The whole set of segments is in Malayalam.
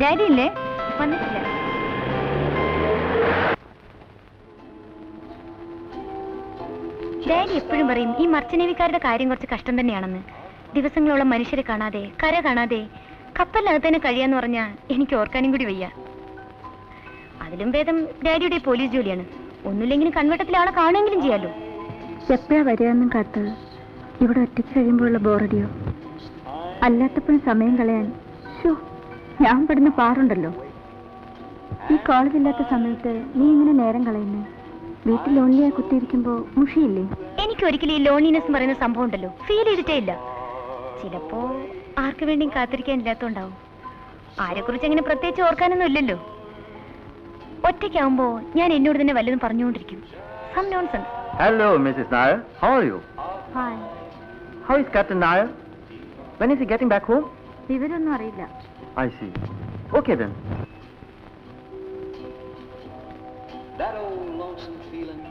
ഡാഡി ഇല്ലേ? വന്നിട്ടില്ല. ഡാഡി എപ്പോഴും പറയും ഈ മർച്ചനേവിക്കാരുടെ കാര്യം കുറച്ച് കഷ്ടം തന്നെയാണെന്ന്. ദിവസങ്ങളോളം മനുഷ്യരെ കാണാതെ, കര കാണാതെ കപ്പലിനകത്ത് തന്നെ കഴിയാന്ന് പറഞ്ഞാൽ എനിക്ക് ഓർക്കാനും കൂടി വയ്യ. അതിലും ഭേദം ഡാഡിയുടെ പോലീസ് ജോലിയാണ്. ഒന്നുമില്ലെങ്കിലും കൺവെട്ടത്തിൽ ആളെ കാണുമെങ്കിലും ചെയ്യാലോ. എപ്പോഴാ വരികയെന്നും കാത്ത് ഇവിടെ ഒറ്റയ്ക്ക് കഴിയുമ്പോഴുള്ള ബോറടിയോ? അല്ലാത്തപ്പോഴും സമയം കളയാൻ ഞാൻ പെടുന്ന പാറുണ്ടല്ലോ. ഈ കോളേജില്ലാത്ത സമയത്ത് നീ ഇങ്ങനെ നേരം കളയുന്നേ? വീട്ടിൽ ലോൺലിയായി കുത്തിയിരിക്കുമ്പോ മുഷിയില്ലേ? എനിക്ക് ഒരിക്കലും ഈ ലോൺലിനെസ് പറയുന്ന സംഭവം ഉണ്ടല്ലോ ഫീൽ ചെയ്തിട്ടേ ഇല്ല. ചിലപ്പോ ആർക്ക് വേണ്ടിയും കാത്തിരിക്കാനില്ലാത്തോണ്ടാവും. ആരെക്കുറിച്ച് അങ്ങനെ പ്രത്യേകിച്ച് ഓർക്കാനൊന്നും ഇല്ലല്ലോ. ഒറ്റയ്ക്കാവുമ്പോ ഞാൻ എന്നോട് തന്നെ വല്ലതും പറഞ്ഞുകൊണ്ടിരിക്കും. Some nonsense. Hello, Mrs. Nair. How are you? Hi. How is Captain Nair? When is he getting back home? വിവരമൊന്നും അറിയില്ല. I see. Okay then. That old lonesome feeling.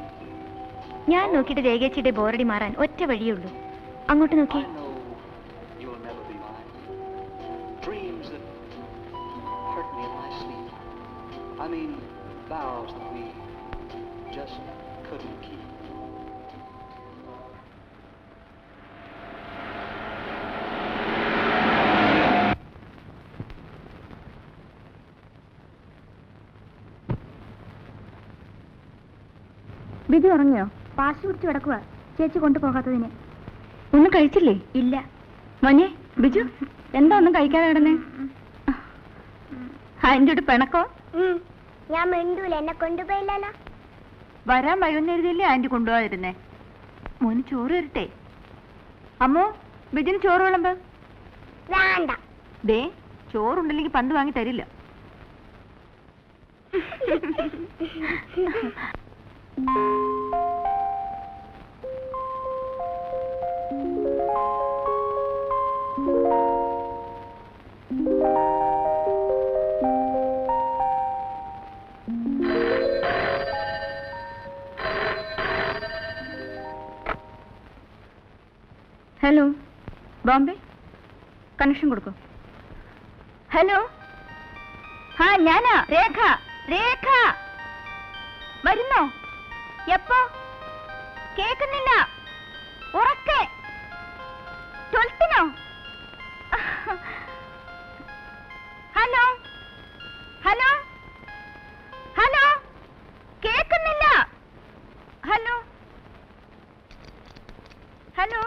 ഞാൻ നോക്കിയിട്ട് രേഖേച്ചിയുടെ ബോറടി മാറാൻ ഒറ്റ വഴിയേ ഉള്ളൂ. അങ്ങോട്ട് നോക്കി. I know you'll never be mine. Dreams that hurt me in my sleep. I mean, vows that we just couldn't keep. Biju ഉറങ്ങിയോ? പാശ് പിടിച്ച് കിടക്കുക ചേച്ചി കൊണ്ടുപോകാത്തതിന്. ഒന്നും കഴിച്ചില്ലേ? ഇല്ല. മോനെ ബിജു, എന്താ ഒന്നും കഴിക്കാതെ കിടന്നേ? അതിൻ്റെ ഒരു പിണക്കോ? ഞാൻ മിണ്ടൂല, എന്നെ കൊണ്ടുപോയില്ലല്ലോ. വരാൻ വൈകുന്നേരത്തില്ലേ ആന്റി കൊണ്ടുപോകാതിരുന്നേ? മോന് ചോറ് തരട്ടെ? അമ്മോ, ബിജുന് ചോറ് വിളമ്പ്. വേണ്ട. ദേ, ചോറുണ്ടല്ലെങ്കിൽ പന്ത് വാങ്ങി തരില്ല. ഹലോ, ബോംബെ കണക്ഷൻ കൊടുക്കൂ. ഹലോ, ഞാനാ രേഖ. രേഖ വരുന്നോ? എപ്പോ? കേൾക്കുന്നില്ല. ഉറക്കെ. 12-നോ? ഹലോ ഹലോ ഹലോ, കേൾക്കുന്നില്ല. Hello hello.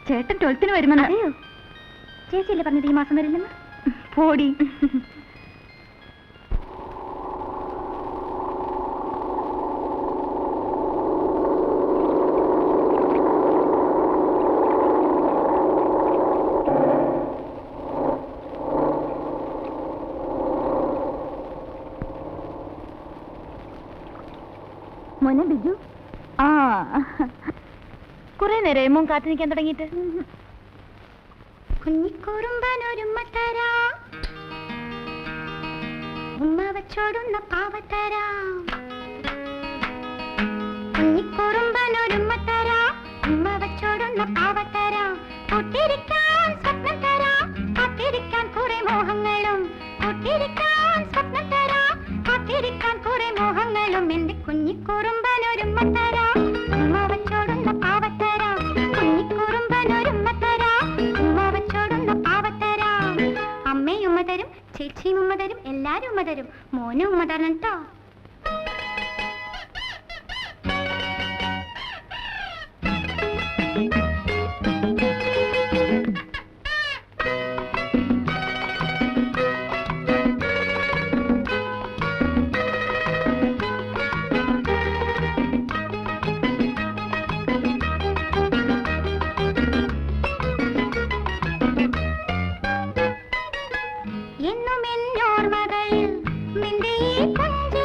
ചേട്ടൻ 12-ന് വരുമെന്ന്. അറിയോ? ചേച്ചിയല്ലേ പറഞ്ഞത് ഈ മാസം വരില്ലെന്ന്? പോടി. മോനെ ബിജു. കുറെ നേരം മോൻ കാത്തു നിൽക്കാൻ തുടങ്ങിയിട്ട്. കുഞ്ഞിക്കുറുമ്പനൊരുമ്മ തരാം, ഉമ്മ വച്ചോടുന്ന പാവത്തരാം. കുഞ്ഞിക്കുറുമ്പനൊരുമ്മ തരാം, ഉമ്മ വച്ചോടുന്ന പാവത്തരാം. കൂട്ടിരിക്കാൻ സ്വപ്നം തരാം, കാത്തിരിക്കാൻ കുറെ മോഹങ്ങളും. കൂട്ടിരിക്കാൻ സ്വപ്നം തരാം, കാത്തിരിക്കാൻ കുറെ മോഹങ്ങളും. എന്റെ കുഞ്ഞിക്കുറുമ്പനൊരുമ്മ തരാം, ഉമ്മ വച്ചോടുന്ന പാവത്തരാം. കുഞ്ഞിക്കുറുമ്പനൊരുമ്മ തരാം, ഉമ്മ വച്ചോടുന്ന പാവത്തരാം. അമ്മയും ഉമ്മ തരും, ചേച്ചിയും ഉമ്മ തരും, എല്ലാരും ഉമ്മ തരും. മോനും ഉമ്മ തരണം കേട്ടോ. എന്നും എന്നോർമകളിൽ നിന്റെ ഈ കൊഞ്ച്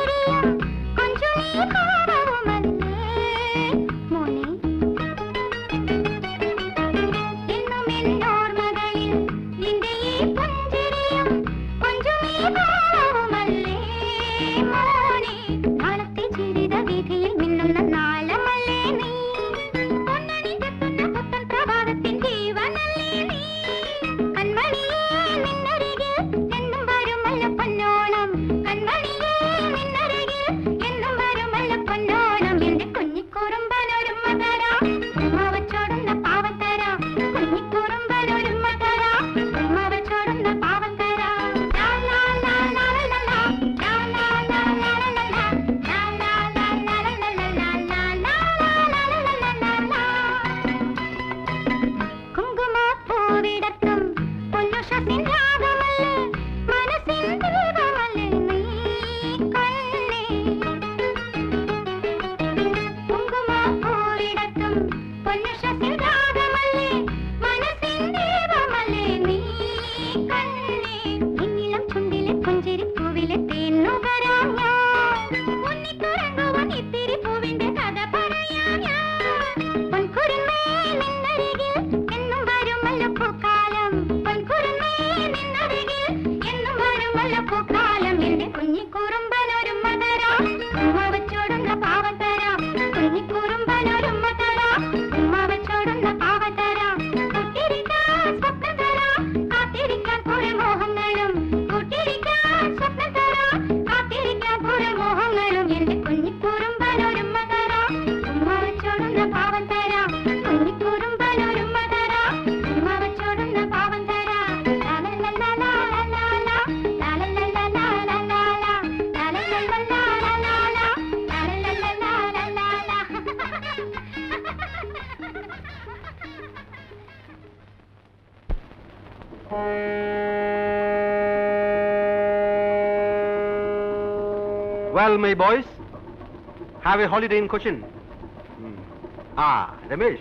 Well, my boys, have a holiday in Cochin. Ramesh,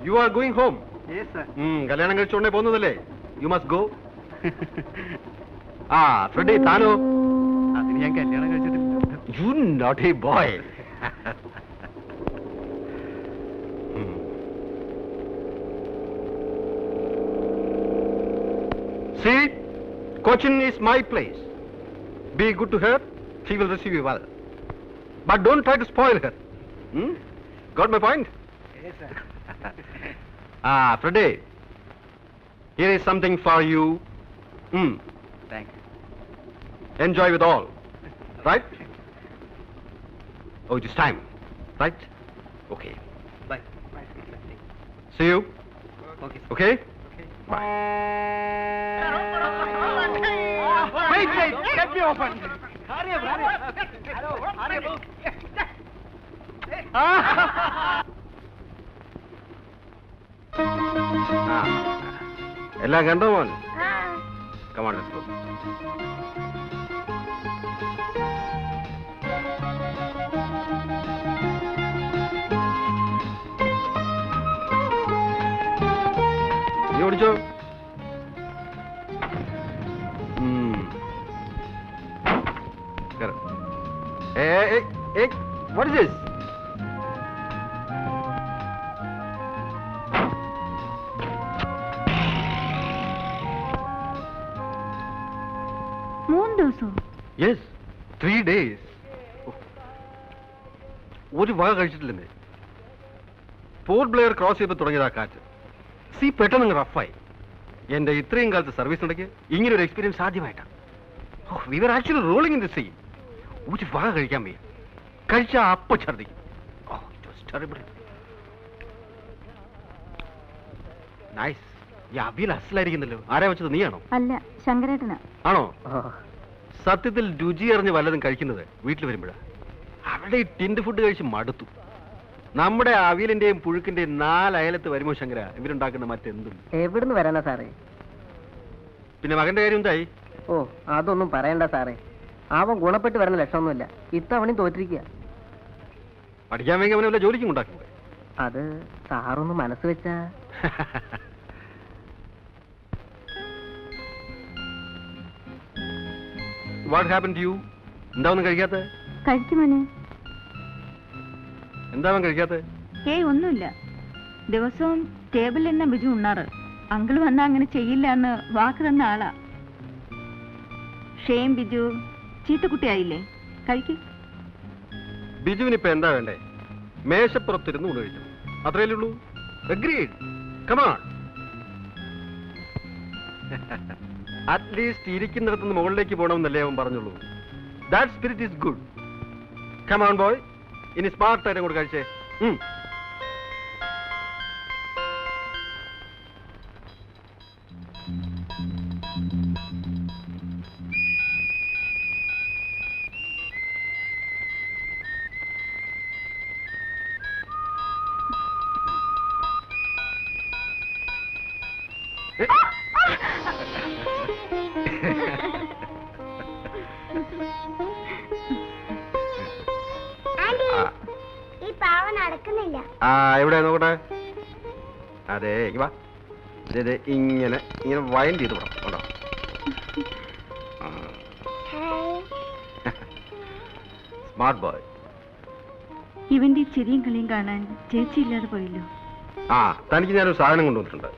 you are going home. Yes, sir. കല്യാണം കഴിച്ചോണ്ടേ പോകുന്നതല്ലേ? You must go. Freddy, താനോ? അതിന് ഞാൻ കല്യാണം കഴിച്ചിട്ടില്ല. You naughty boy. See, Cochin is my place. Be good to her, she will receive you well. But don't try to spoil her. Got my point? Yes, sir. Freddy, here is something for you. Thank you. Enjoy with all. Right? Oh, it is time. Right? Okay. Bye. See you. Okay. Okay? Bye. Wait, let me open. Hurry up. Hurry up. എല്ലാം കണ്ടോ മോൻ? Come on, let's go. നീ ഓടിച്ചോ. കേറ്. What is this? Yes, 3 days. ഒരു വക കഴിച്ചിട്ടില്ലെന്നേ. പോർട്ട് ബ്ലെയർ ക്രോസ് ചെയ്ത് തുടങ്ങിയതാ കാറ്റ്. സീ പെട്ടെന്ന് റഫായി. എന്റെ ഇത്രയും കാലത്ത് സർവീസ് ഉണ്ടെങ്കിൽ ഇങ്ങനെ ഒരു എക്സ്പീരിയൻസ് ആദ്യമായിട്ടാണ്. We were actually rolling in the sea. ഒരു വക കഴിക്കാൻ വയ്യ. കഴിച്ചാ അപ്പ ഛർദിക്കും. നൈസ്. ഈ അവിയൽ അസലായിരിക്കുന്നല്ലോ. ആരാ വെച്ചത്, നീയാണോ? അല്ല, ശങ്കരേട്ടനാ. ആണോ? സത്യത്തിൽ രുചി അറിഞ്ഞ് വല്ലതും കഴിക്കുന്നത് വീട്ടിൽ വരുമ്പോഴാണ്. അവിടെ ഈ ടിൻഡ് ഫുഡ് കഴിച്ച് മടുത്തു. നമ്മുടെ അവിയലിന്റെയും പുഴുക്കിന്റെയും 4 അയലത്ത് വരുമോ ശങ്കര ഇവരുണ്ടാക്കുന്ന മറ്റെന്തും? എവിടുന്ന് വരാനാ സാറേ? പിന്നെ മകന്റെ കാര്യം എന്തായി? ഓ, അതൊന്നും പറയണ്ട സാറേ. അവൻ ഗുണപ്പെട്ട് വരുന്ന ലക്ഷണമൊന്നുമില്ല. ഇത്തവണയും തോറ്റിരിക്കുക. പഠിക്കാൻ വേണ്ടി അവനെ വല്ല ജോലിക്കും ഉണ്ടാക്കുന്നത്. അത് സാറൊന്ന് മനസ്സ് വെച്ചാ. What happen to you? എന്താ ഒന്നും കഴിക്കാത്ത? കഴിക്കുമോനെ? എന്താ അവൻ കഴിക്കാത്ത? ഒന്നുമില്ല. ദിവസവും ടേബിളിൽ തന്നെ ബിജു ഉണ്ണാറ്. അങ്കിൾ വന്നാ അങ്ങനെ ചെയ്യില്ല എന്ന് വാക്ക് തന്ന ആളാ. ഷെയിം ബിജു, ചീത്തക്കുട്ടിയായില്ലേ? കഴിക്കും. ബിജുവിനിപ്പോ എന്താ വേണ്ടേ? മേശപ്പുറത്തിരുന്ന് ഊണ് കഴിക്കണം, അത്രയല്ലേ ഉള്ളൂ. അഗ്രീഡ്. Come on. അറ്റ്ലീസ്റ്റ് ഇരിക്കുന്നിടത്തുനിന്ന് മുകളിലേക്ക് പോകണമെന്നല്ലേ അവൻ പറഞ്ഞുള്ളൂ. That spirit is good. Come on boy. ഇനി സ്മാർട്ടായിട്ട് അങ്ങോട്ട് കഴിച്ചേ. ഈ പാവ നടക്കുന്നില്ല. എവിടെ നോക്കട്ടെ. അതെ, വാ. ഇങ്ങനെ ഇങ്ങനെ വൈൻഡ് ചെയ്ത് വിടാം. കേട്ടോ, സ്മാർട്ട് ബോയ്. ഇവന്റെ ചിരിയും കളിയും കാണാൻ ചേച്ചി ഇല്ലാതെ പോയല്ലോ. തനിക്ക് ഞാനൊരു സാധനം കൊണ്ടുവന്നിട്ടുണ്ട്.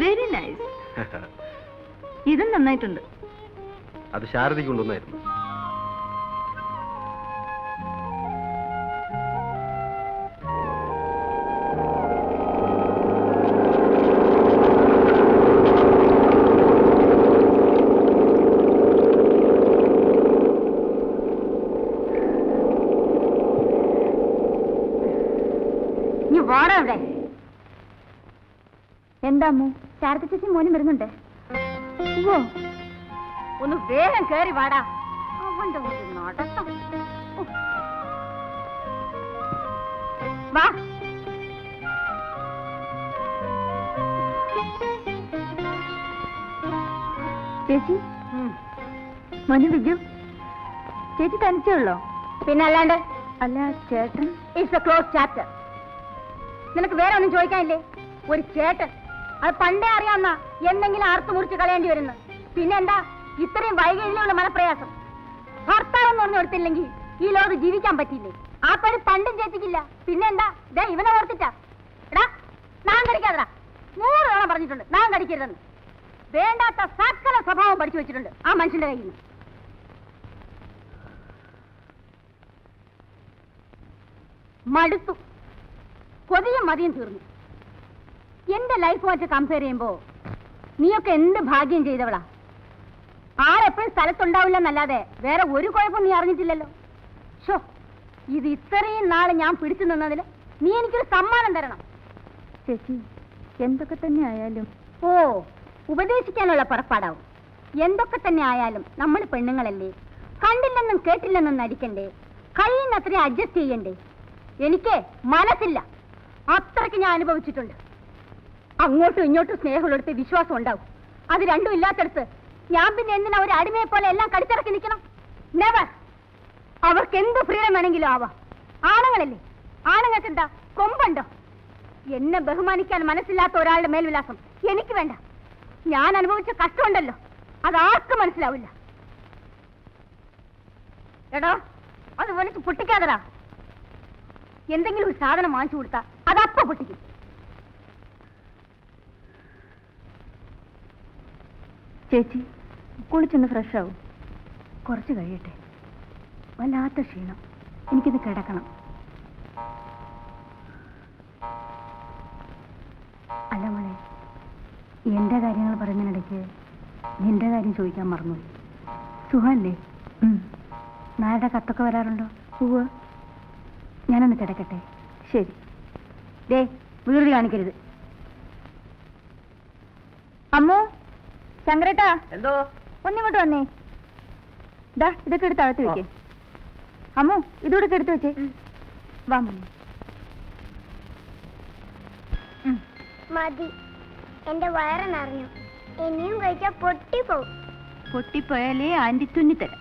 Very nice. ഇതും നന്നായിട്ടുണ്ട്. അത് ശാരദയ്ക്ക് കൊണ്ടുവന്നായിരുന്നു. എന്താ അമ്മു? ശാരദ ചേച്ചി മോനും വരുന്നുണ്ട്. ഓ, ഒന്ന് വേഗം കേറി വാടാ. അവന്റെ ഒരു നടത്തം. ഓ. വാ. ചേച്ചി, മോനെ വിജു, ചേച്ചി തനിച്ചേ ഉള്ളോ? പിന്നെ അല്ലാണ്ട്. അല്ല ചേട്ടൻ. It's A close chapter. നിനക്ക് വേറെ ഒന്നും ചോദിക്കാനില്ലേ? ഒരു ചേട്ടൻ, അത് പണ്ടേ അറിയാവുന്ന എന്തെങ്കിലും അറുത്ത് മുറിച്ച് കളയേണ്ടി വരുന്നു. പിന്നെന്താ ഇത്രയും വൈകല്യമുള്ള മനപ്രയാസം? ഭർത്താവ് എന്ന് പറഞ്ഞു കൊടുത്തില്ലെങ്കിൽ ഈ ലോകത്ത് ജീവിക്കാൻ പറ്റിയില്ലേ? ആ പേര് പണ്ടും ചേച്ചിക്കില്ല. പിന്നെന്താ ദേ ഇവനെ ഓർത്തിട്ടാ. എടാ നാം കടിക്കാതടാ. 100 തവണ പറഞ്ഞിട്ടുണ്ട് നാം കടിക്കരുതെന്ന്. വേണ്ടാത്ത സകല സ്വഭാവം പഠിച്ചു വെച്ചിട്ടുണ്ട് ആ മനുഷ്യന്റെ കയ്യിൽ നിന്ന്. മടുത്തു. കൊതിയും മതിയും തീർന്നു. എന്റെ ലൈഫ് വെച്ച് കമ്പയർ ചെയ്യുമ്പോ നീയൊക്കെ എന്ത് ഭാഗ്യം ചെയ്തവളാ. ആരെപ്പോഴും സ്ഥലത്തുണ്ടാവില്ലെന്നല്ലാതെ വേറെ ഒരു കുഴപ്പം നീ അറിഞ്ഞിട്ടില്ലല്ലോ. ഷോ, ഇത് ഇത്രയും നാളെ ഞാൻ പിടിച്ചു നിന്നതിൽ നീ എനിക്കൊരു സമ്മാനം തരണം. ചേച്ചി, എന്തൊക്കെ തന്നെ ആയാലും. ഓ, ഉപദേശിക്കാനുള്ള പുറപ്പാടാവും. എന്തൊക്കെ തന്നെ ആയാലും നമ്മൾ പെണ്ണുങ്ങളല്ലേ, കണ്ടില്ലെന്നും കേട്ടില്ലെന്നും നടിക്കണ്ടേ, കഴിയുന്നത്രയും അഡ്ജസ്റ്റ് ചെയ്യണ്ടേ. എനിക്ക് മനസ്സില്ല, അത്രയ്ക്ക് ഞാൻ അനുഭവിച്ചിട്ടുണ്ട്. അങ്ങോട്ടും ഇങ്ങോട്ടും സ്നേഹമുള്ളടുത്ത് വിശ്വാസം ഉണ്ടാവും. അത് രണ്ടും ഇല്ലാത്തടത്ത് ഞാൻ പിന്നെ എന്തിനാ ഒരു അടിമയെ പോലെ എല്ലാം കടിച്ചിറക്കി നിൽക്കണം? നെവർ. അവർക്ക് എന്ത് ഫ്രീഡം വേണമെങ്കിലും ആവാം. ആണുങ്ങളല്ലേ, ആണുങ്ങൾക്ക് എന്താ കൊമ്പുണ്ടോ? എന്നെ ബഹുമാനിക്കാൻ മനസ്സില്ലാത്ത ഒരാളുടെ മേൽവിലാസം എനിക്ക് വേണ്ട. ഞാൻ അനുഭവിച്ച കഷ്ടമുണ്ടല്ലോ, അതാർക്കും മനസ്സിലാവില്ല. എടാ, അത് വലിച്ച് പൊട്ടിക്കാതടാ. എന്തെങ്കിലും ഒരു സാധനം വാങ്ങിച്ചു കൊടുത്താ അതപ്പ പൊട്ടിക്കും. ചേച്ചി, കുളിച്ചൊന്ന് ഫ്രഷ് ആവും. കുറച്ച് കഴിയട്ടെ. വല്ലാത്ത ക്ഷീണം, എനിക്കിത് കിടക്കണം. അല്ല മോളെ, എന്റെ കാര്യങ്ങൾ പറയുന്നതിനിടയ്ക്ക് നിന്റെ കാര്യം ചോദിക്കാൻ മറന്നു. സുഖമല്ലേ? നായുടെ കത്തൊക്കെ വരാറുണ്ടോ? ഉവ്വ്. ഞാനൊന്ന് കിടക്കട്ടെ. ശരി. ദേ വീട് കാണിക്കരുത്. അമ്മോ, ശങ്കരേട്ടാ, എന്തോ ഒന്നിങ്ങോട്ട് വന്നേ. ഇതാ ഇതൊക്കെ എടുത്ത് അകത്ത് വെക്കേ. അമ്മോ, ഇതോടൊക്കെ എടുത്ത് വെച്ചേ. വാ മമ്മി. മതി, എന്റെ വയറ് നിറഞ്ഞു. ഇനിയും കഴിച്ചാൽ പൊട്ടിപ്പോവും. പൊട്ടിപ്പോയാലേ anti തുന്നിത്തരാം.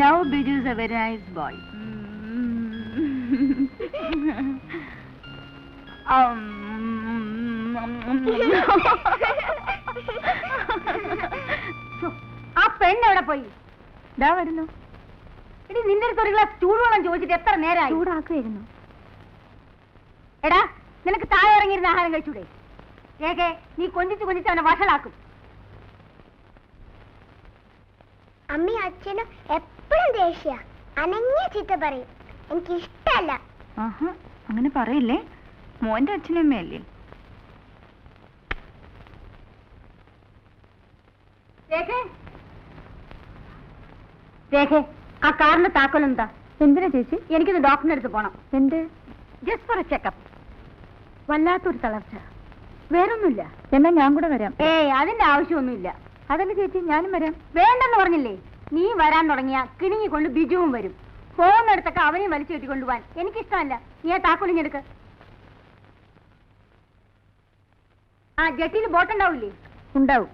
Now Biju is a very nice boy. ആ പെണ്ണെവിടെ പോയി? ഇതാ വരുന്നു. എടി, നിന്റെ അടുത്ത് ഒരു ഗ്ലാസ് ചൂടുവെള്ളം ചോദിച്ചിട്ട് എത്ര നേരമായി? ചൂടാക്കുമായിരുന്നു. എടാ, നിനക്ക് താഴെ ഇറങ്ങിയിരുന്ന ആഹാരം കഴിച്ചൂടെ? ഏകെ നീ കൊഞ്ചിച്ച് അവനെ വഷളാക്കും. അമ്മി അച്ഛനും എപ്പോഴും ദേഷ്യ, അനങ്ങിയ ചീത്ത പറയും. എനിക്കിഷ്ടല്ല. അങ്ങനെ പറയില്ലേ, മോന്റെ അച്ഛനും അമ്മയല്ലേ. രേഖേ, ആ കാറിന്റെ താക്കോൽ എന്താ? എന്തിനാ ചേച്ചി? എനിക്കൊന്ന് ഡോക്ടറിന്റെ അടുത്ത് പോണം. എന്ത്? Just for A checkup. വല്ലാത്തൊരു തളർച്ച. വേറൊന്നുമില്ല. എന്നാ ഞാൻ കൂടെ വരാം. അതിന്റെ ആവശ്യമൊന്നുമില്ല. അതല്ല ചേച്ചി, ഞാനും വരാം. വേണ്ടെന്ന് പറഞ്ഞില്ലേ? നീ വരാൻ തുടങ്ങിയ കിണിങ്ങിക്കൊണ്ട് ബിജുവും വരും. പോകുന്നിടത്തൊക്കെ അവനെയും വലിച്ചു കെട്ടിക്കൊണ്ടുപോവാൻ എനിക്കിഷ്ടമല്ല. നീ ആ താക്കോലിഞ്ഞെടുക്ക്. ആ ജെട്ടിയിൽ ബോട്ടുണ്ടാവില്ലേ? ഉണ്ടാവും.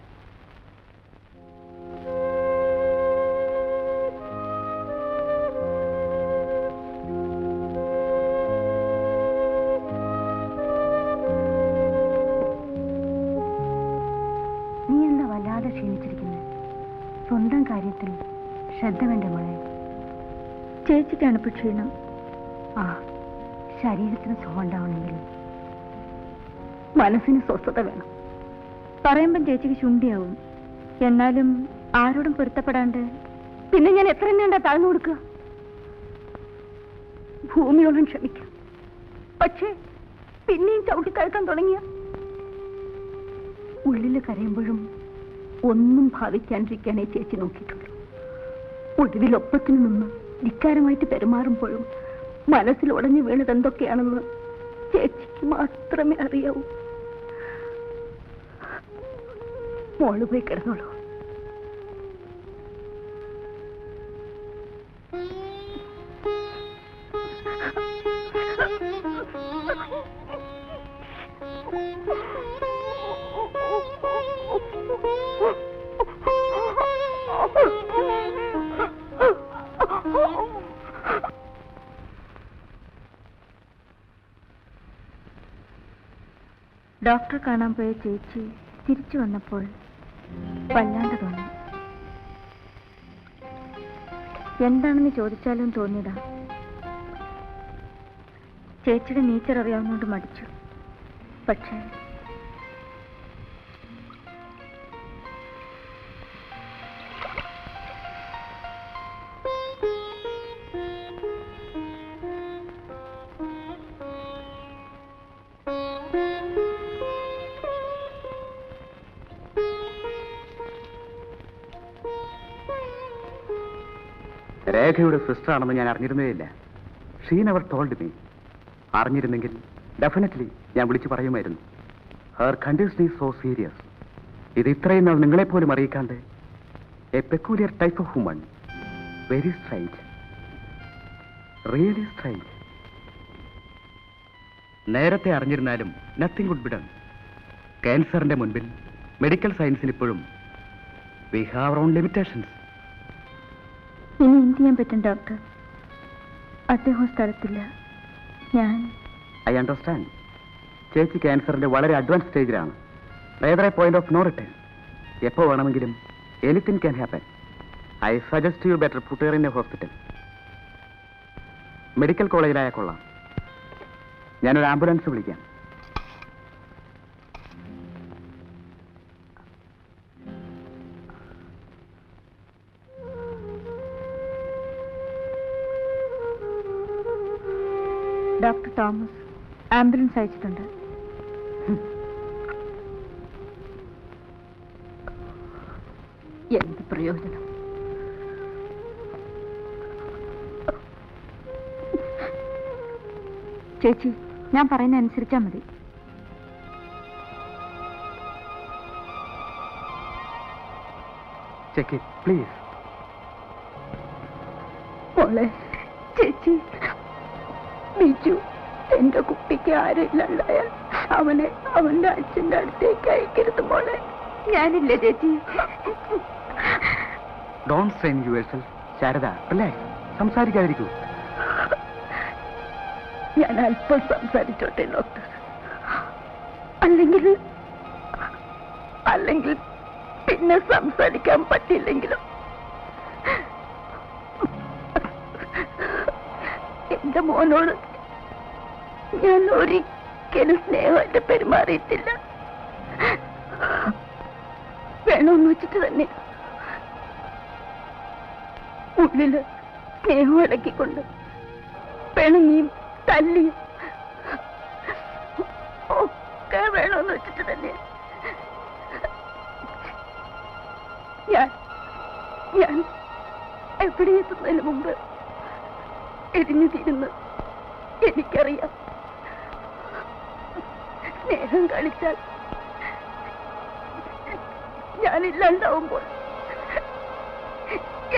നീ എന്താ വല്ലാതെ ക്ഷീണിച്ചിരിക്കുന്നത്? സ്വന്തം കാര്യത്തിൽ ശ്രദ്ധ വേണ്ട മോളെ. ചേച്ചിക്കാണ് ഇപ്പൊ ക്ഷീണം. ആ, ശരീരത്തിന് സുഖം ഉണ്ടാവണമെങ്കിൽ മനസ്സിന് സ്വസ്ഥത വേണം. പറയുമ്പം ചേച്ചിക്ക് ശുണ്ടിയാവും. എന്നാലും ആരോടും പൊരുത്തപ്പെടാണ്ട് പിന്നെ ഞാൻ എത്ര വേണ്ട താഴ്ന്നു കൊടുക്കുക? ഭൂമിയോളം ക്ഷമിക്കാം. പക്ഷേ പിന്നെയും ചവിട്ടിക്കയറ്റാൻ തുടങ്ങിയ ഉള്ളിൽ കരയുമ്പോഴും ഒന്നും ഭാവിക്കാണ്ടിരിക്കാനേ ചേച്ചി നോക്കിയിട്ടുള്ളൂ. ഒടുവിലൊപ്പത്തിന് നിന്ന് ധിക്കാരമായിട്ട് പെരുമാറുമ്പോഴും മനസ്സിൽ ഉടഞ്ഞു വീണത് എന്തൊക്കെയാണെന്ന് ചേച്ചിക്ക് മാത്രമേ അറിയാവൂ. മോള് പോയി കിടന്നോളൂ. ഡോക്ടറെ കാണാൻ പോയ ചേച്ചി തിരിച്ചു വന്നപ്പോൾ വല്ലാണ്ട് തോന്നി. എന്താണെന്ന് ചോദിച്ചാലും തോന്നിയതാ. ചേച്ചിയുടെ നേച്ചർ അറിയാവുന്നതുകൊണ്ട് മടിച്ചു. പക്ഷേ രേഖയുടെ സിസ്റ്റർ ആണെന്ന് ഞാൻ അറിഞ്ഞിരുന്നേയില്ല. She never told me. അറിഞ്ഞിരുന്നെങ്കിൽ ഡെഫിനറ്റ്ലി ഞാൻ വിളിച്ചു പറയുമായിരുന്നു. Her condition is so serious. ഇത് ഇത്രയും നാൾ നിങ്ങളെപ്പോലും അറിയിക്കാണ്ട് a peculiar type of woman. Very strange, really strange. നേരത്തെ അറിഞ്ഞിരുന്നാലും നത്തിങ് വുഡ് ബി ഡൺ. ക്യാൻസറിന്റെ മുൻപിൽ മെഡിക്കൽ സയൻസിന് ഇപ്പോഴും we have our own limitations. ഇനി എന്ത് ചെയ്യാൻ പറ്റും ഡോക്ടർ? അദ്ദേഹം സ്ഥലത്തില്ല. ഞാൻ ഐ അണ്ടർസ്റ്റാൻഡ്. ചേച്ചി ക്യാൻസറിന്റെ വളരെ അഡ്വാൻസ് സ്റ്റേജിലാണ്. Rather a point of no return. എപ്പോൾ വേണമെങ്കിലും anything can happen. I suggest you better put her in a hospital. Medical കോളേജിലായ കൊള്ളാം. ഞാനൊരു ആംബുലൻസ് വിളിക്കാം. ഡോക്ടർ തോമസ് ആംബുലൻസ് അയച്ചിട്ടുണ്ട്. എന്ത് പ്രയോജനം? ചേച്ചി, ഞാൻ പറയുന്ന അനുസരിച്ചാ മതി. Check it please. മോളെ, ചേച്ചി, ബിജു എന്റെ കുട്ടിക്ക് ആരില്ലാണ്ടായാൽ അവനെ അവന്റെ അച്ഛന്റെ അടുത്തേക്ക് അയക്കരുത് മോളെ. ഞാനില്ല ചേച്ചി. Don't strain yourself. Sharada, relax. സംസാരിക്കാതിരിക്കൂ. ഞാൻ അല്പം സംസാരിച്ചോട്ടെ ഡോക്ടർ. അല്ലെങ്കിൽ പിന്നെ സംസാരിക്കാൻ പറ്റില്ലെങ്കിലും എന്റെ മോനോട് ഞാൻ ഒരിക്കലും സ്നേഹമായിട്ട് പെരുമാറിയിട്ടില്ല. വേണമെന്ന് വെച്ചിട്ട് തന്നെ ഉള്ളില് സ്നേഹം ഇളക്കിക്കൊണ്ട് പിണങ്ങിയും തല്ലിയും ഒക്കെ വേണമെന്ന് വെച്ചിട്ട് തന്നെ ഞാൻ എവിടെ എത്തുന്നതിന് മുമ്പ് എരിഞ്ഞു തീരുന്നു. എനിക്കറിയാം, സ്നേഹം കളിച്ചാൽ ഞാനില്ലാണ്ടാവുമ്പോൾ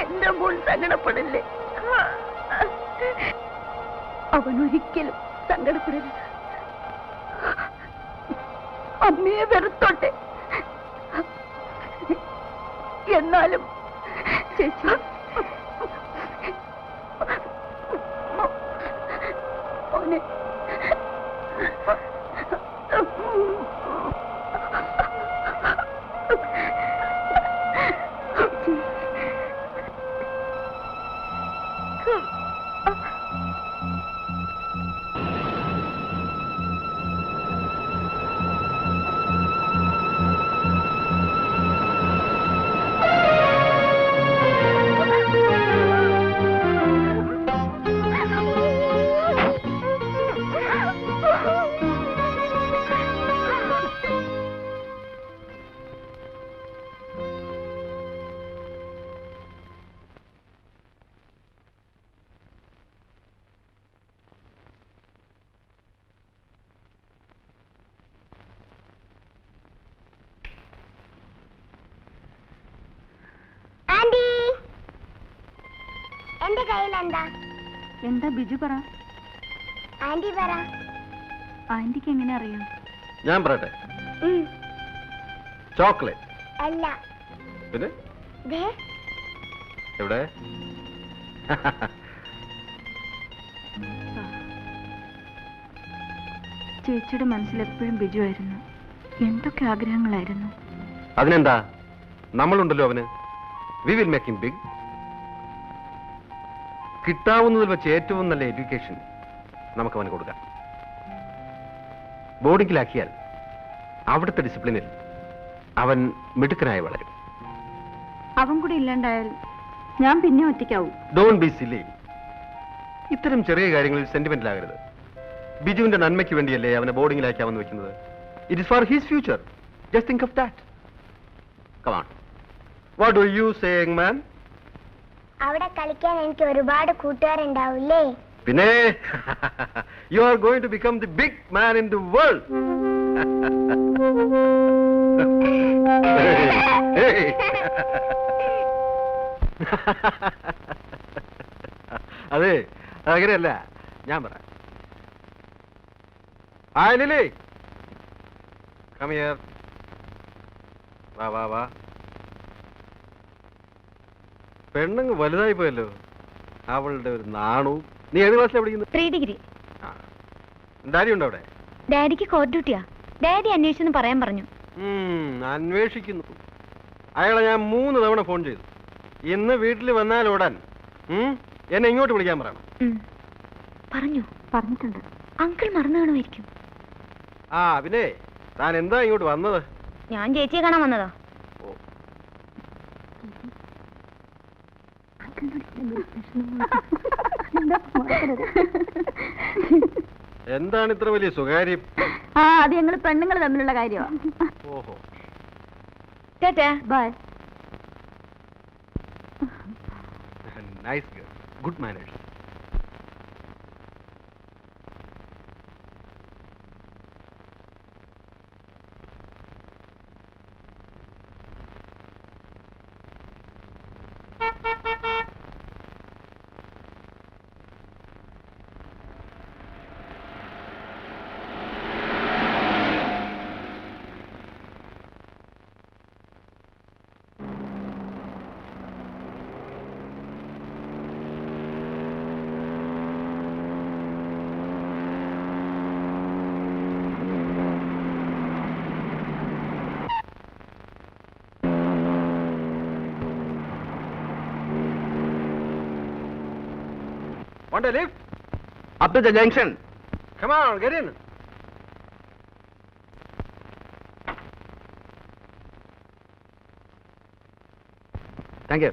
എന്റെ മോൻ സങ്കടപ്പെടില്ലേ? അവനൊരിക്കലും സങ്കടപ്പെടരുത്. അമ്മയെ വെറുത്തോട്ടെ. എന്നാലും ചേച്ചി, മോനെ കയ്യിൽ എന്താ? എന്താ ബിജു പറ? ആന്റി പറ. ആന്റിക്ക് എങ്ങനെ അറിയാം? ഞാൻ പറയട്ടെ. ചോക്ലേറ്റ് അല്ല. പിന്നെ ദേ എവിടെ? ചേച്ചിയുടെ മനസ്സിൽ എപ്പോഴും ബിജു ആയിരുന്നു. എന്തൊക്കെ ആഗ്രഹങ്ങളായിരുന്നു. അതിനെന്താ, നമ്മളുണ്ടല്ലോ അവന്. We will make him big. കിട്ടാവുന്നതിൽ വെച്ച് ഏറ്റവും നല്ല എഡ്യൂക്കേഷൻ നമുക്ക് അവന് കൊടുക്കാം. ബോർഡിങ്ങിലാക്കിയാൽ അവിടുത്തെ ഡിസിപ്ലിനിൽ അവൻ മിടുക്കനായി വളരും. അവൻ കൂടി ഇല്ലാണ്ടായാൽ ഞാൻ പിന്നെ ഒറ്റയ്ക്കാവും. Don't be silly. ഇത്തരം ചെറിയ കാര്യങ്ങളിൽ സെന്റിമെന്റൽ ആകരുത്. ബിജുവിന്റെ നന്മയ്ക്ക് വേണ്ടിയല്ലേ അവനെ ബോർഡിങ്ങിലാക്കാമെന്ന് വെക്കുന്നത്. It is for his future. Just think of that. Come on. What do you say, young man? അവിടെ കളിക്കാൻ എനിക്ക് ഒരുപാട് കൂട്ടുകാരുണ്ടാവില്ലേ? പിന്നെ you are going to become the big man in the world. അതെ, അങ്ങനെയല്ല, ഞാൻ പറയാം. Hi Lily, come here. വാ വാ വാ. പെണ്ണങ്ങ് വലുതായി പോയല്ലോ. അവളുടെ ഒരു നാണവും. നീ ഏത് ക്ലാസ്സിലാണ് പഠിക്കുന്നത്? 3 ഡിഗ്രി. ഡാഡി ഉണ്ടോ അവിടെ? ഡാഡിക്ക് കോർട്ട് ഡ്യൂട്ടിയാ. ഡാഡി അന്വേഷിച്ചെന്ന് പറയാൻ പറഞ്ഞു. അന്വേഷിക്കുന്നു. അയാളെ ഞാൻ 3 തവണ ഫോൺ ചെയ്തു. ഇന്ന് വീട്ടിൽ വന്നാൽ ഓടാൻ എന്നെ ഇങ്ങോട്ട് വിളിക്കാൻ പറയണം. പറഞ്ഞു. പറഞ്ഞിട്ടുണ്ട്. അങ്കിൾ മറന്നു കാണുമായിരിക്കും. ആ പിന്നെ താൻ എന്താ ഇങ്ങോട്ട് വന്നത്? ഞാൻ ചേച്ചിയെ കാണാൻ വന്നതാ. എന്താണ് ഇത്ര വലിയ സ്വകാര്യം? അത് ഞങ്ങൾ പെണ്ണുങ്ങൾ തമ്മിലുള്ള കാര്യമാണ്. ഓഹോ. Tata. Bye. Nice girl. Good manners. Want a lift? Up to the junction. Come on, get in. Thank you.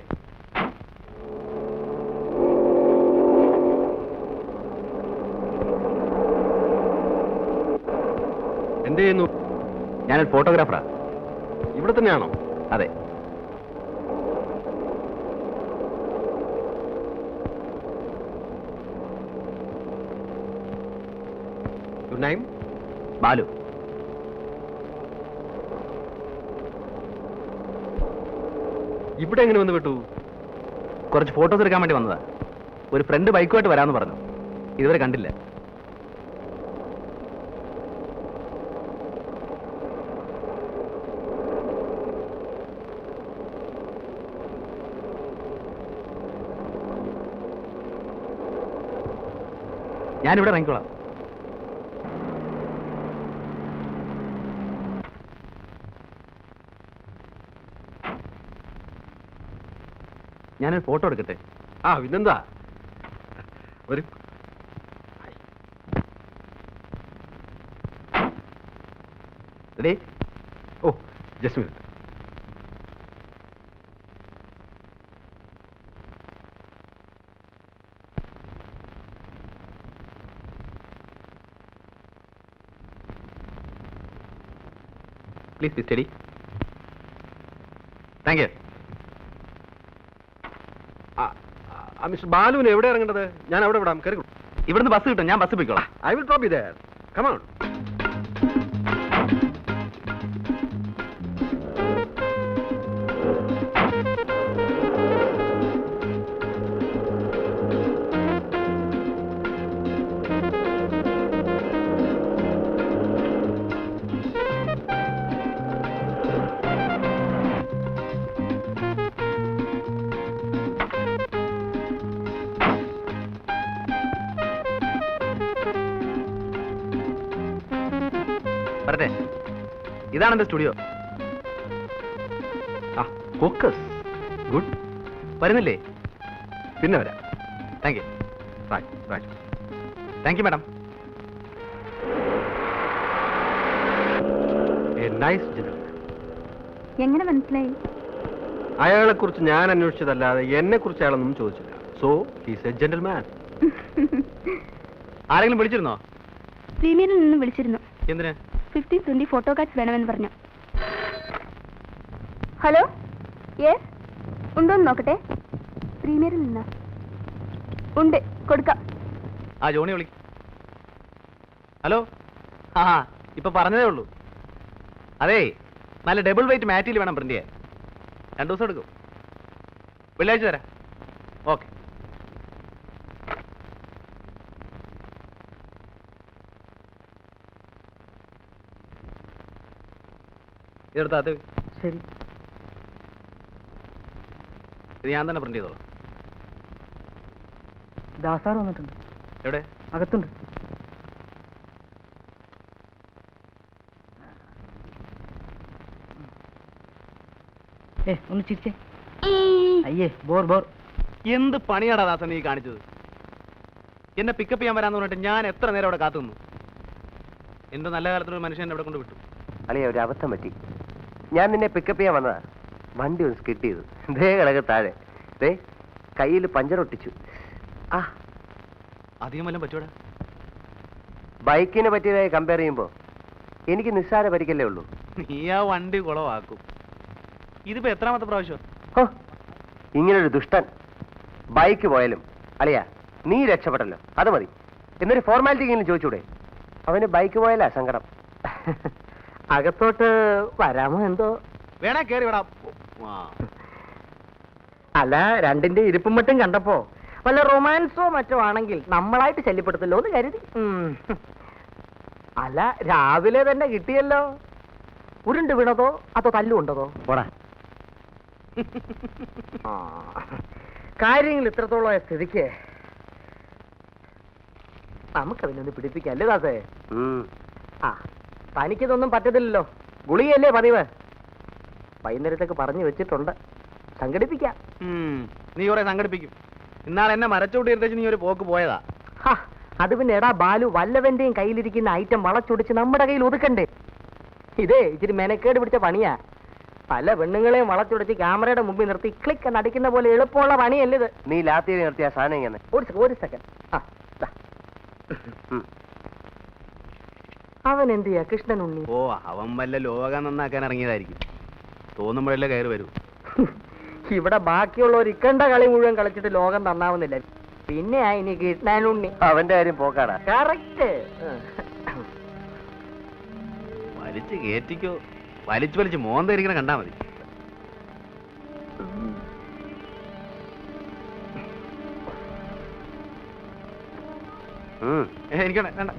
എന്ത് ചെയ്യുന്നു? ഞാനൊരു ഫോട്ടോഗ്രാഫറാ. ഇവിടെ തന്നെയാണോ? അതെ. Your name? ബാലു. ഇവിടെ എങ്ങനെ വന്ന് വിട്ടു? കുറച്ച് ഫോട്ടോസ് എടുക്കാൻ വേണ്ടി വന്നതാ. ഒരു ഫ്രണ്ട് ബൈക്കുമായിട്ട് വരാമെന്ന് പറഞ്ഞു. ഇതുവരെ കണ്ടില്ല. ഞാനിവിടെ ഇറങ്ങിക്കോളാം. ഞാനൊരു ഫോട്ടോ എടുക്കട്ടെ? പിന്നെന്താ. ഒരു റെഡി? ഓ, just minute. Please be steady. Thank you. Mister ബാലുവിന് എവിടെ ഇറങ്ങേണ്ടത്? ഞാൻ അവിടെ വിടാം. കയറി. ഇവിടുന്ന് ബസ് കിട്ടും. ഞാൻ ബസ് പോയിക്കോളാം. I will drop you there. Come on. വരട്ടെ. ഇതാണ് എന്റെ സ്റ്റുഡിയോ. ആ ഫോക്കസ്. ഗുഡ്. വരുന്നില്ലേ? പിന്നെ വരാം. Thank you. Thank you madam. A nice gentleman. എങ്ങനെ മനസ്സിലായി? അയാളെ കുറിച്ച് ഞാൻ അന്വേഷിച്ചതല്ലാതെ എന്നെ കുറിച്ച് അയാളൊന്നും ചോദിച്ചില്ല. So he's A gentleman. ആരെങ്കിലും വിളിച്ചിരുന്നോ? പ്രീമിയറിൽ നിന്ന് വിളിച്ചിരുന്നു. എന്തിന്? 50-20 ഫോട്ടോ കാർഡ്സ് വേണമെന്ന് പറഞ്ഞു. ഹലോ, യെസ്, ഉണ്ടോന്ന് നോക്കട്ടെ. പ്രീമിയറിൽ നിന്ന് ഉണ്ട്, കൊടുക്കാം. ആ ജോണി വിളി. ഹലോ. ആ ഇപ്പൊ പറഞ്ഞതേ ഉള്ളൂ. അതേ, നല്ല ഡബിൾ വെയിറ്റ് മാറ്റിൽ വേണം പ്രിന്റ് ചെയ്യാൻ. 2 ദിവസം എടുക്കും. വെള്ളിയാഴ്ച തരാം. ഓക്കെ. ഇതെടുത്താ അത് ശരി. ഇത് ഞാൻ തന്നെ പ്രിന്റ് ചെയ്തോളാം. ദാസാർ വന്നിട്ടുണ്ട്. എവിടെ? അകത്തുണ്ട്. ഒന്ന് ചിരിച്ചേ. അയ്യേ, ബോർ ബോർ. എന്ത് പണിയാടാ ദാസൻ നീ കാണിച്ചത്? എന്നെ പിക്കപ്പ് ചെയ്യാൻ വരാന്ന് പറഞ്ഞിട്ട് ഞാൻ എത്ര നേരം അവിടെ കാത്തു നിന്നു. എന്റെ നല്ല കാലത്തൊരു മനുഷ്യൻ എന്നെ അവിടെ കൊണ്ട് വിട്ടു. അളിയ, ഒരു അബദ്ധം പറ്റി. ഞാൻ നിന്നെ പിക്കപ്പ് ചെയ്യാൻ വന്നതാ. വണ്ടി ഒന്ന് സ്കിട്ട് ചെയ്തു. ദേ കിടക്ക് താഴെ. ദേ കയ്യിൽ പഞ്ചർ ഒട്ടിച്ചു. ആ, അധികം വല്ലതും പറ്റൂടാ? ബൈക്കിനെ പറ്റിയതായി കമ്പയർ ചെയ്യുമ്പോ എനിക്ക് നിസ്സാര പരിക്കല്ലേ ഉള്ളൂ. നീ ആ വണ്ടി കുളവാക്കും. ഇതിപ്പോ എത്രാമത്തെ പ്രാവശ്യം? ഹോ, ഇങ്ങനൊരു ദുഷ്ടൻ. ബൈക്ക് പോയാലും അളിയ നീ രക്ഷപ്പെട്ടല്ലോ, അത് മതി. എന്നൊരു ഫോർമാലിറ്റി എങ്കിലും ചോദിച്ചൂടെ? അവന് ബൈക്ക് പോയാലാ സങ്കടം. അകത്തോട്ട് വരാമോ എന്തോ? വേണേ കേറി വിടാം. അല്ല, രണ്ടിന്റെ ഇരിപ്പും മറ്റും കണ്ടപ്പോ വല്ല റൊമാൻസോ മറ്റോ ആണെങ്കിൽ നമ്മളായിട്ട് ശല്യപ്പെടുത്തല്ലോ എന്ന് കരുതി. അല്ല, രാവിലെ തന്നെ കിട്ടിയല്ലോ. ഉരുണ്ട് വീണതോ അതോ തല്ലുകൊണ്ടതോ? പോടാ. കാര്യങ്ങൾ ഇത്രത്തോളം സ്ഥിതിക്ക് നമുക്കതിനൊന്ന് പിടിപ്പിക്കാം അല്ലേ ദാസേ? ആ, തനിക്കിതൊന്നും പറ്റത്തില്ലല്ലോ. ഗുളികയല്ലേ പതിവ്. വൈകുന്നേരത്തേക്ക് പറഞ്ഞു വെച്ചിട്ടുണ്ട്. സംഘടിപ്പിക്കാം. നീ കുറെ സംഘടിപ്പിക്കും. ഇന്നാൾ എന്നെ മരച്ചോട്ട് ഇരുത്തേച്ച് നീ ഒരു പോക്ക് പോയതാ. അത് പിന്നെ എടാ ബാലു, വല്ലവന്റെയും കയ്യിലിരിക്കുന്ന ഐറ്റം വളച്ചൊടിച്ച് നമ്മുടെ കയ്യിൽ ഒതുക്കണ്ടേ? ഇതേ ഇച്ചിരി മെനക്കേട് പിടിച്ച പണിയാ. പല പെണ്ണുങ്ങളെയും വളച്ചൊടിച്ച് ക്യാമറയുടെ മുമ്പിൽ നിർത്തി ക്ലിക്ക് നടിക്കുന്ന പോലെ എളുപ്പമുള്ള പണിയല്ലേ ഇത്. നീ ലാത്തി നിർത്തിയ സാധനം ഇങ്ങനെ. ഒരു സെക്കൻഡ്. അവൻ എന്ത് ചെയ്യാ കൃഷ്ണൻ ഉണ്ണി? ഓ, അവൻ വല്ല ലോകം നന്നാക്കാൻ ഇറങ്ങിയതായിരിക്കും. തോന്നുമ്പോഴല്ലേ കയറി വരൂ. ഇവിടെ ബാക്കിയുള്ളവർ ഇക്കണ്ട കളി മുഴുവൻ കളിച്ചിട്ട് ലോകം നന്നാവുന്നില്ല. പിന്നെ ഇനി കൃഷ്ണൻ ഉണ്ണി. അവന്റെ കാര്യം പോക്കാടാ. കറക്റ്റ്. വലിച്ചു കേറ്റിക്കോ. വലിച്ചു മോന്തരിക്കണ കണ്ടാ മതി. എനിക്ക് വേണ്ട.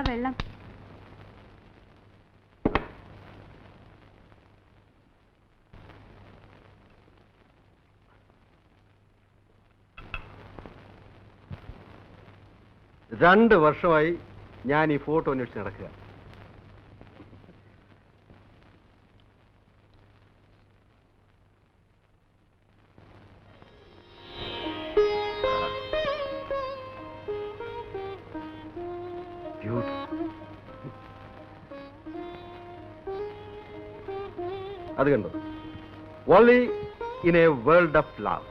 വെള്ളം. രണ്ട് വർഷമായി ഞാൻ ഈ ഫോട്ടോ അന്വേഷിച്ച് നടക്കുക. അത് കണ്ടു. Only in a world of love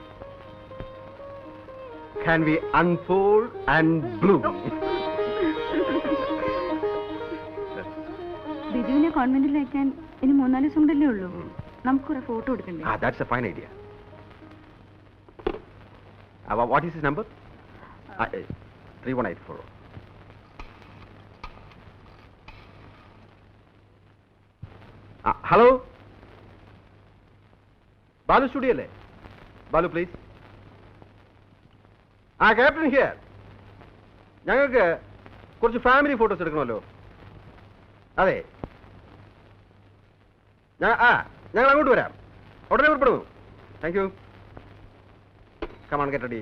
can we unfold and bloom. ബിജുവിനെ കോൺവെന്റിൽ അയക്കാൻ ഇനി 3-4 ദിവസം കൊണ്ടല്ലേ ഉള്ളൂ. നമുക്കൊരു ഫോട്ടോ എടുക്കണ്ടേ? That's a fine idea. What is his number? 3184. Hello? Balu studio അല്ലേ? ബാലു പ്ലീസ്. Captain here. ഞങ്ങൾക്ക് കുറച്ച് ഫാമിലി ഫോട്ടോസ് എടുക്കണമല്ലോ. അതെ, ഞങ്ങൾ അങ്ങോട്ട് വരാം. ഉടനെ പുറപ്പെടുന്നു. Thank you. Come on, get ready.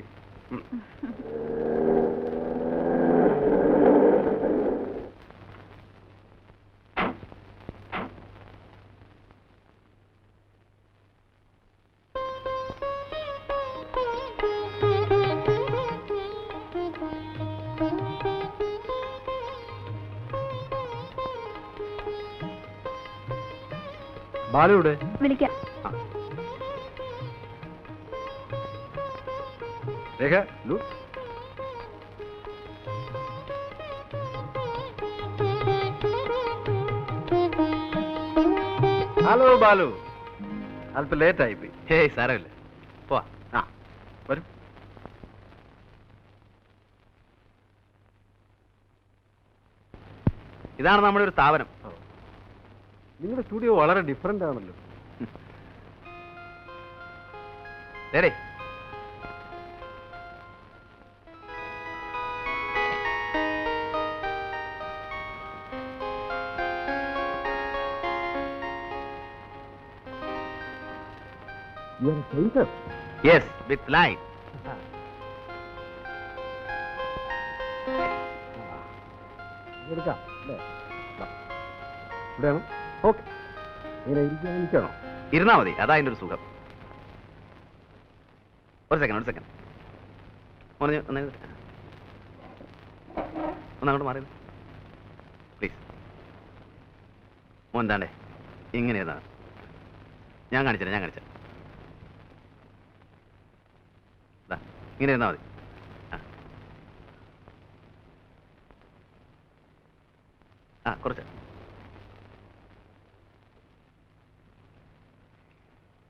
Balu ഇവിടെ? വിളിക്കാം. രേഖ, ലു. ഹലോ ബാലു, അല്പം ലേറ്റ് ആയിപ്പോയി. ഹേയ് സാരമില്ല, പോവാ. വരും. ഇതാണ് നമ്മുടെ ഒരു സ്ഥാപനം. നിങ്ങളുടെ സ്റ്റുഡിയോ വളരെ ഡിഫറെന്റ് ആണല്ലോ. ശരി. Yes, with light. എടുക്കാം അല്ലേ? ഇവിടെയാണോ? ഓക്കെ. ഇങ്ങനെ ഇരിക്കണോ? ഇരുന്നാ മതി, അതാ അതിൻ്റെ ഒരു സുഖം. ഒരു സെക്കൻഡ് ഒന്നങ്ങോട്ട് മാറി പ്ലീസ്. മോൻ താണ്ടേ ഇങ്ങനെ ഇരുന്നാ. ഞാൻ കാണിച്ചേ ഇങ്ങനെ ഇരുന്നാ മതി. കുറച്ച്.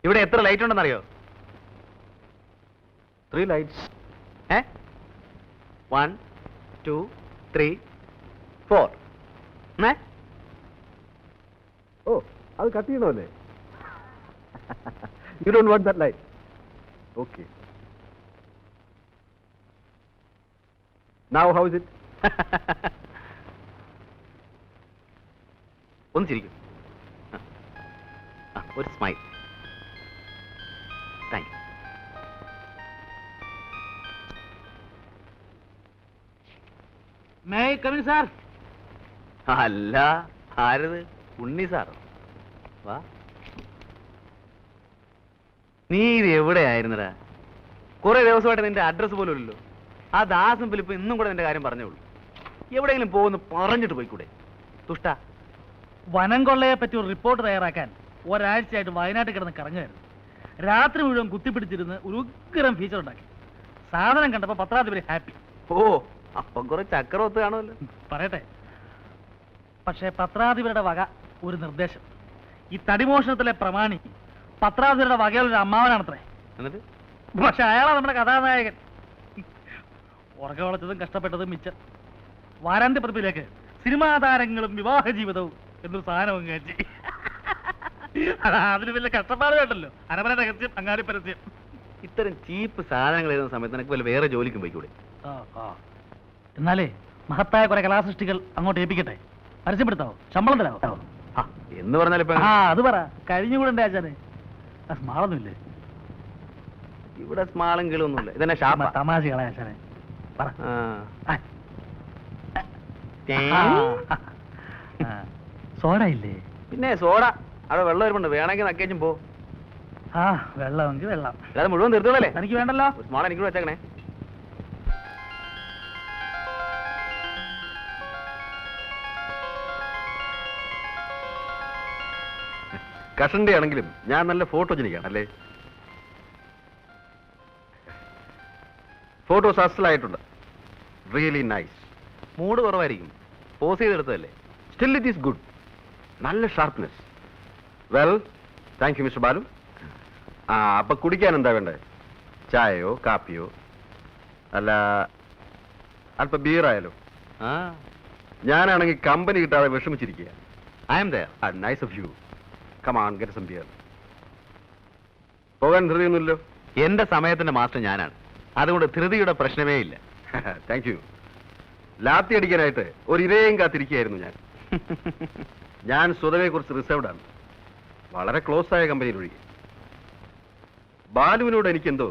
ഇവിടെ എത്ര ലൈറ്റ് ഉണ്ടെന്നറിയോ? 3 lights. 1 2 3 4. ഓ, അത് cut ചെയ്യണമല്ലേ? You don't want that light. Okay. Now how is it? ഒന്ന് ചിരിക്കും. ഒരു സ്മൈൽ. Thank you. സാർ. അല്ല, ആരത്? ഉണ്ണി സാറോ? വാ. നീ ഇത് എവിടെയായിരുന്നടാ? കുറെ ദിവസമായിട്ട് നിന്റെ അഡ്രസ് പോലും ഇല്ലല്ലോ. ആ ദാസും ഫിലിപ്പ് ഇന്നും കൂടെ നിന്റെ കാര്യം പറഞ്ഞേ ഉള്ളൂ. എവിടെയെങ്കിലും പോകുന്നു പറഞ്ഞിട്ട് പോയിക്കൂടെ? തുഷ്ട. വനം കൊള്ളയെ പറ്റി ഒരു റിപ്പോർട്ട് തയ്യാറാക്കാൻ ഒരാഴ്ചയായിട്ട് വയനാട്ടിൽ കിടന്ന് കറങ്ങുമായിരുന്നു. രാത്രി മുഴുവൻ കുത്തിപ്പിടിച്ചിരുന്ന് ഒരു ഉഗ്രം ഫീച്ചർ ഉണ്ടാക്കി. സാധനം കണ്ടപ്പോൾ പത്രാധിപര് ഹാപ്പി. ഓ, അപ്പം കുറെ ചക്രവത്ത് കാണുമല്ലോ. പറയട്ടെ, പക്ഷേ പത്രാധിപരുടെ വക ഒരു നിർദ്ദേശം. ഈ തടിമോഷണത്തിലെ പ്രമാണി പത്രാധിപരുടെ വകയിലൊരു അമ്മാവനാണത്രേ. എന്നിട്ട് പക്ഷെ അയാളാ നമ്മുടെ കഥാനായകൻ. ഉറക്ക വളച്ചതും കഷ്ടപ്പെട്ടതും മിച്ചം. വാരാന്ത്യപ്പതിപ്പിലേക്ക് സിനിമാ താരങ്ങളും വിവാഹ ജീവിതവും എന്നൊരു സാധനവും കാച്ചി. അതിന് വലിയ കഷ്ടപ്പാട് വേണ്ടല്ലോ. അരമന രഹസ്യം, അങ്ങാടി പരസ്യം. ഇത്തരം ചീപ്പ് സാധനങ്ങൾ എഴുതുന്ന സമയത്ത് നിനക്ക് വല്ല വേറെ ജോലിക്കും പോയിക്കൂടെ? എന്നാലേ മഹത്തായ കുറെ കലാസൃഷ്ടികൾ അങ്ങോട്ട് ഏൽപ്പിക്കട്ടെ. പരസ്യപ്പെടുത്താവോ? ശമ്പളം തരാവോ? എന്ന് പറഞ്ഞാലിപ്പോ അത് പറ. കഴിഞ്ഞുകൂടെ ആചാരെ? സ്മാളൊന്നുമില്ലേ ഇവിടെ? സ്മാളും കിളൊന്നുമില്ല. ഇതന്നെ ഷാപ്പ. തമാശ കളയാശാനെ പറ. സോഡ ഇല്ലേ? പിന്നെ സോഡ അവിടെ വെള്ളം വരുമ്പോ വേണമെങ്കിൽ നക്കേച്ചും പോ. വെള്ളമെങ്കിൽ വെള്ളം. അല്ലാതെ മുഴുവൻ തീർത്തോളല്ലേ? എനിക്ക് വേണ്ടല്ലോ. സ്മാൾ എനിക്ക് വെച്ചേക്കണേ. കഷന്റെ ആണെങ്കിലും ഞാൻ നല്ല ഫോട്ടോജനിക്കാണ് അല്ലേ? ഫോട്ടോസ് അസലായിട്ടുണ്ട്. Really nice. മൂഡ് കുറവായിരിക്കും, പോസ് ചെയ്തെടുത്തതല്ലേ. Still it is good. നല്ല sharpness. Well, thank you mister Balu. അപ്പൊ കുടിക്കാൻ എന്താ വേണ്ടേ? ചായയോ കാപ്പിയോ അല്ല അല്പ ബിയറായാലോ? ആ, ഞാനാണെങ്കിൽ കമ്പനി കിട്ടാതെ വിഷമിച്ചിരിക്കുക. I am there. Nice of you. Come on, get some beer. പോകാൻ ധൃതിയൊന്നുമില്ലല്ലോ? എന്റെ സമയത്തിന്റെ മാസ്റ്റർ ഞാനാണ്, അതുകൊണ്ട് ധൃതിയുടെ പ്രശ്നമേ ഇല്ല. Thank you. ലാത്തി അടിക്കാനായിട്ട് ഒരു ഇരയും കാത്തിരിക്കുകയായിരുന്നു ഞാൻ. ഞാൻ സ്വതവേ കുറച്ച് റിസർവ്ഡ് ആണ്, വളരെ ക്ലോസ് ആയ കമ്പനിയിൽ ഒഴികെ. ബാലുവിനോട് എനിക്കെന്തോ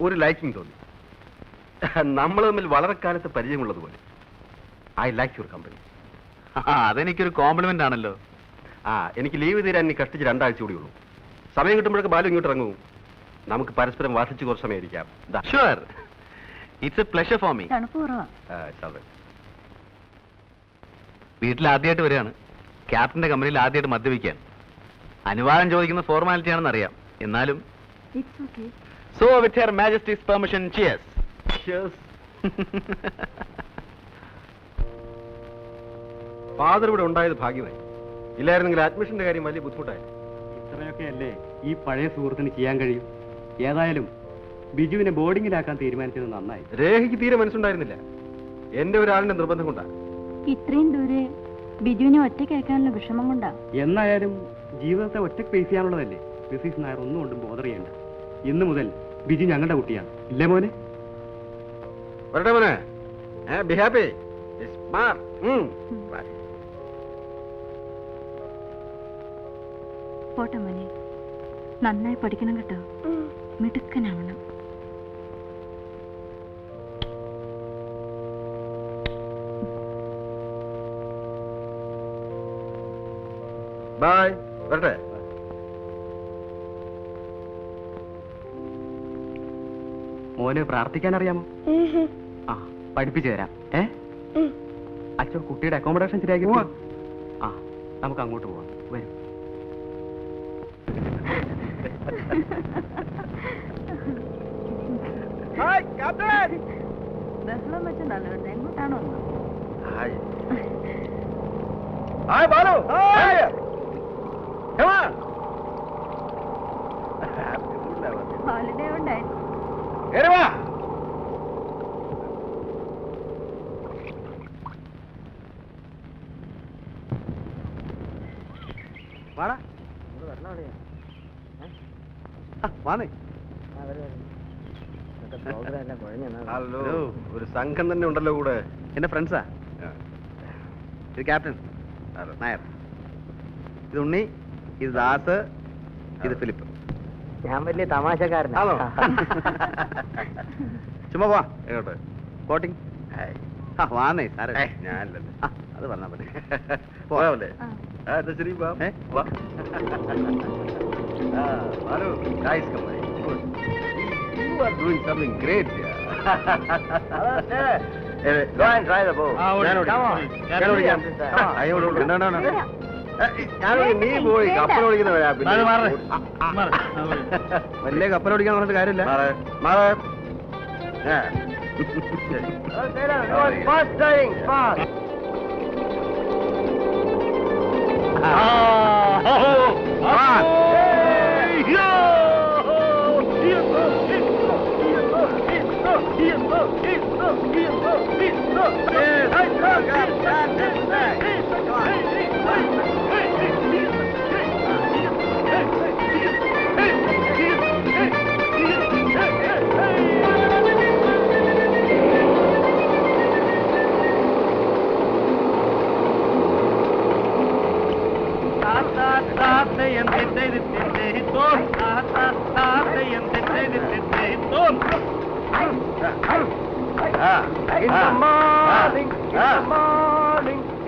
ഒരു ലൈക്കിംഗ് തോന്നി. നമ്മൾ തമ്മിൽ വളരെ കാലത്ത് പരിചയമുള്ളതുപോലെ. I like your company. അതെനിക്കൊരു കോംപ്ലിമെന്റ് ആണല്ലോ. എനിക്ക് ലീവ് തീരാൻ ഇനി കഷ്ടിച്ച് 2 ആഴ്ച കൂടി ഉള്ളൂ. സമയം കിട്ടുമ്പോഴൊക്കെ ബാലു ഇങ്ങോട്ട് ഇറങ്ങൂ. നമുക്ക് പരസ്പരം വാസിച്ച് കുറച്ച് സമയം ഇരിക്കാം. Sure, it's A pleasure for me. തണുപ്പ് കുറവാ. വീട്ടിൽ ആദ്യമായിട്ട് വരികയാണ്, ക്യാപ്റ്റന്റെ കമ്പനിയിൽ ആദ്യമായിട്ട് മദ്യപിക്കാൻ. അനുവാദം ചോദിക്കുന്ന ഫോർമാലിറ്റി ആണെന്ന് അറിയാം, എന്നാലും it's okay. So with her Majesty's permission, cheers. Father ഇവിടെ ഉണ്ടായത് ഭാഗ്യമായി. ഇല്ലായിരുന്നെങ്കിൽ അഡ്മിഷന്റെ കാര്യം വലിയ ബുദ്ധിമുട്ടായി. ഇത്രയൊക്കെ അല്ലേ ഈ പഴയ സുഹൃത്തിന് ചെയ്യാൻ കഴിയും. ഏതായാലും ബിജുവിനെ ബോർഡിങ്ങിലാക്കാൻ തീരുമാനിച്ചത് നന്നായി. രേഖയ്ക്ക് തീരെ മനസ്സുണ്ടായിരുന്നില്ല. എന്റെ ഒരാളിന്റെ നിർബന്ധം കൊണ്ടാണ്. ഇത്രയും ദൂരെ ബിജുവിനെ ഒറ്റയ്ക്ക് അയക്കാനുള്ള വിഷമം കൊണ്ടാ. എന്നായാലും ജീവിതത്തെ ഒറ്റയ്ക്ക് ഫേസ് ചെയ്യാനുള്ളതല്ലേ. മിസ്സിസ് നായർ ഒന്നും കൊണ്ടും ബോധർ ചെയ്യണ്ട. ഇന്നു മുതൽ ബിജു ഞങ്ങളുടെ കുട്ടിയാണ്, ഇല്ലേ മോനെ? വരട്ടെ മോനെ. Be happy. പോട്ടെ മോനെ, നന്നായി പഠിക്കണം കേട്ടോ, മിടുക്കനാവണം. ബൈ. വരട്ടെ. മോന് പ്രാർത്ഥിക്കാൻ അറിയാമോ? പഠിപ്പിച്ചു തരാം. അച്ഛോ കുട്ടിയുടെ അക്കോമഡേഷൻ ശരിയാക്കി. നമുക്ക് അങ്ങോട്ട് പോവാം. വരും. ബഹളം വെച്ചതല്ലോ, എങ്ങോട്ടാണോ? ഹായ് ബാലു. ഹോളിഡേ ഉണ്ടായി. ഹലോ. ഒരു സംഘം തന്നെ ഉണ്ടല്ലോ കൂടെ. എന്റെ ഫ്രണ്ട്സാ. ഇത് ക്യാപ്റ്റൻ നായർ, ഇത് ഉണ്ണി, ഇത് ദാസ്, ഇത് ഫിലിപ്പ്. ഞാൻ വലിയ തമാശക്കാരനാണോ? ചുമ്മാ പോവാ. എങ്ങോട്ട്? ബോട്ടിംഗ്. വാന്നേ സാറേ. ഞാനല്ലേ. അത് പറഞ്ഞാ മതി. പോയാവല്ലേ? ശരി. Balu, guys come. You are doing something great here. Go and try the boat. നീ പോയി കപ്പലോടിക്കുന്നവരാ. വലിയ കപ്പലോടിക്കാൻ പറഞ്ഞിട്ട് കാര്യമില്ല.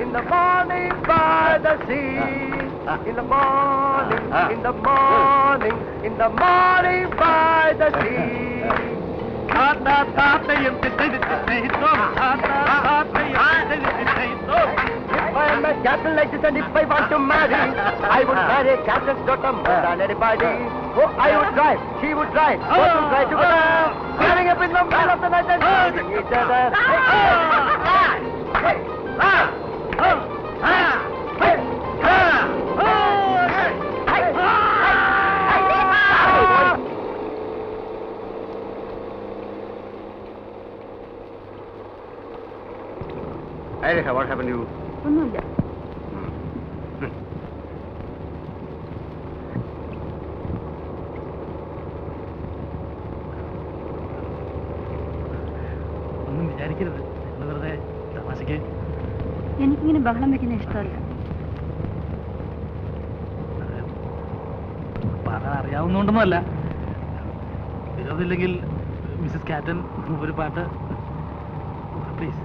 In the morning by the sea. In the morning, in the morning, in the morning by the sea. Captain like this, and if I want to marry, I would marry a captain's daughter more than anybody. Oh, I would drive, she would drive, both would drive together, running up in the middle of the night and shooting each other. Hey, what happened to you? ഒന്നുമില്ല. ഒന്നും വിചാരിക്കരുത്, വെറുതെ തമാശക്ക്. എനിക്കിങ്ങനെ ബഹളം വെക്കുന്ന ഇഷ്ടമല്ല. പാടാൻ അറിയാവുന്നോണ്ടൊന്നും അല്ല. വിരോധമില്ലെങ്കിൽ മിസ്സസ് കാറ്റൻ ഒരു പാട്ട് പ്ലീസ്.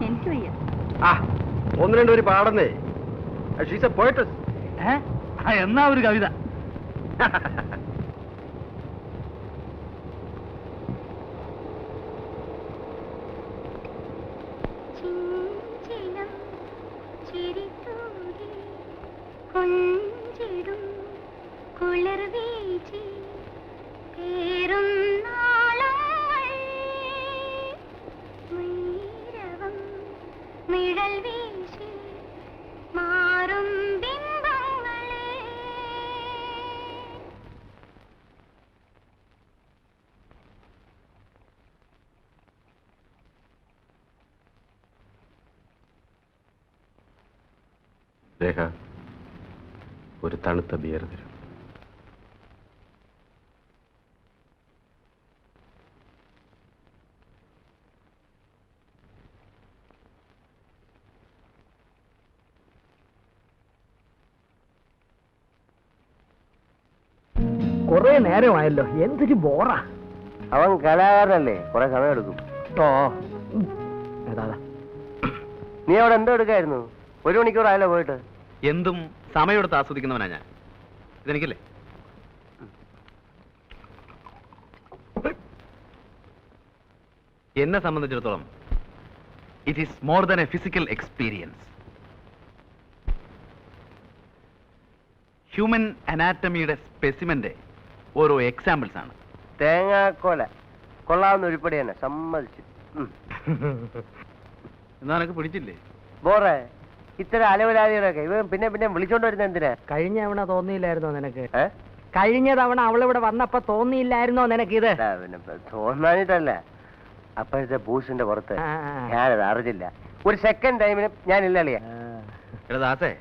എനിക്ക് വയ്യ. ഒന്ന് രണ്ട് പേര് പാടുന്നേ. She's a poetess. എന്നാ ഒരു കവിത. ചിഞ്ചിലം ചിരിതൂകി കൊഞ്ചിടും കുളിർ വീചി പേരും നാളങ്ങൾ മൈരവം നിഴൽ വീശി മാറും ബിംബങ്ങളെ. രേഖ, ഒരു തണുത്ത ബിയർ തരും. കുറെ നേരമായല്ലോ, എന്തൊരു ബോറാ. അവൻ കലാകാരനല്ലേ, കുറെ സമയം എടുക്കും. നീ അവിടെ എന്തോ എടുക്കായിരുന്നു? 1 മണിക്കൂറായല്ലോ പോയിട്ട്. എന്തും സമയമെടുത്ത് ആസ്വദിക്കുന്നവനാ ഞാൻ. ഇതെനിക്കല്ലേ? എന്നെ സംബന്ധിച്ചിടത്തോളം it is more than a physical experience. Human അനാറ്റമിയുടെ സ്പെസിമെന്റെ ഓരോ എക്സാമ്പിൾസ് ആണ്. തേങ്ങാക്കോല കൊള്ളാവുന്ന ഉരുപ്പടി തന്നെ, സമ്മതിച്ചു. എന്നാ നിനക്ക് പിടിച്ചില്ലേ? ബോറേ, ഇത്തരം അലവലാദികളൊക്കെ ഇവൻ പിന്നെ പിന്നെ വിളിച്ചോണ്ട് വരുന്ന എന്തിനാ? കഴിഞ്ഞ തവണ തോന്നിയില്ലായിരുന്നോ നിനക്ക്? കഴിഞ്ഞ തവണ അവളിവിടെ വന്നപ്പോ തോന്നിയില്ലായിരുന്നോ നിനക്ക് ഇത്? തോന്നാനിട്ടല്ല, അപ്പോഴത്തെ ബൂസിന്റെ പുറത്ത് ഞാനത് അറിഞ്ഞില്ല. ഒരു സെക്കൻഡ് ടൈമിന് ഞാനില്ല അളിയാ. എടാ ദാസേ,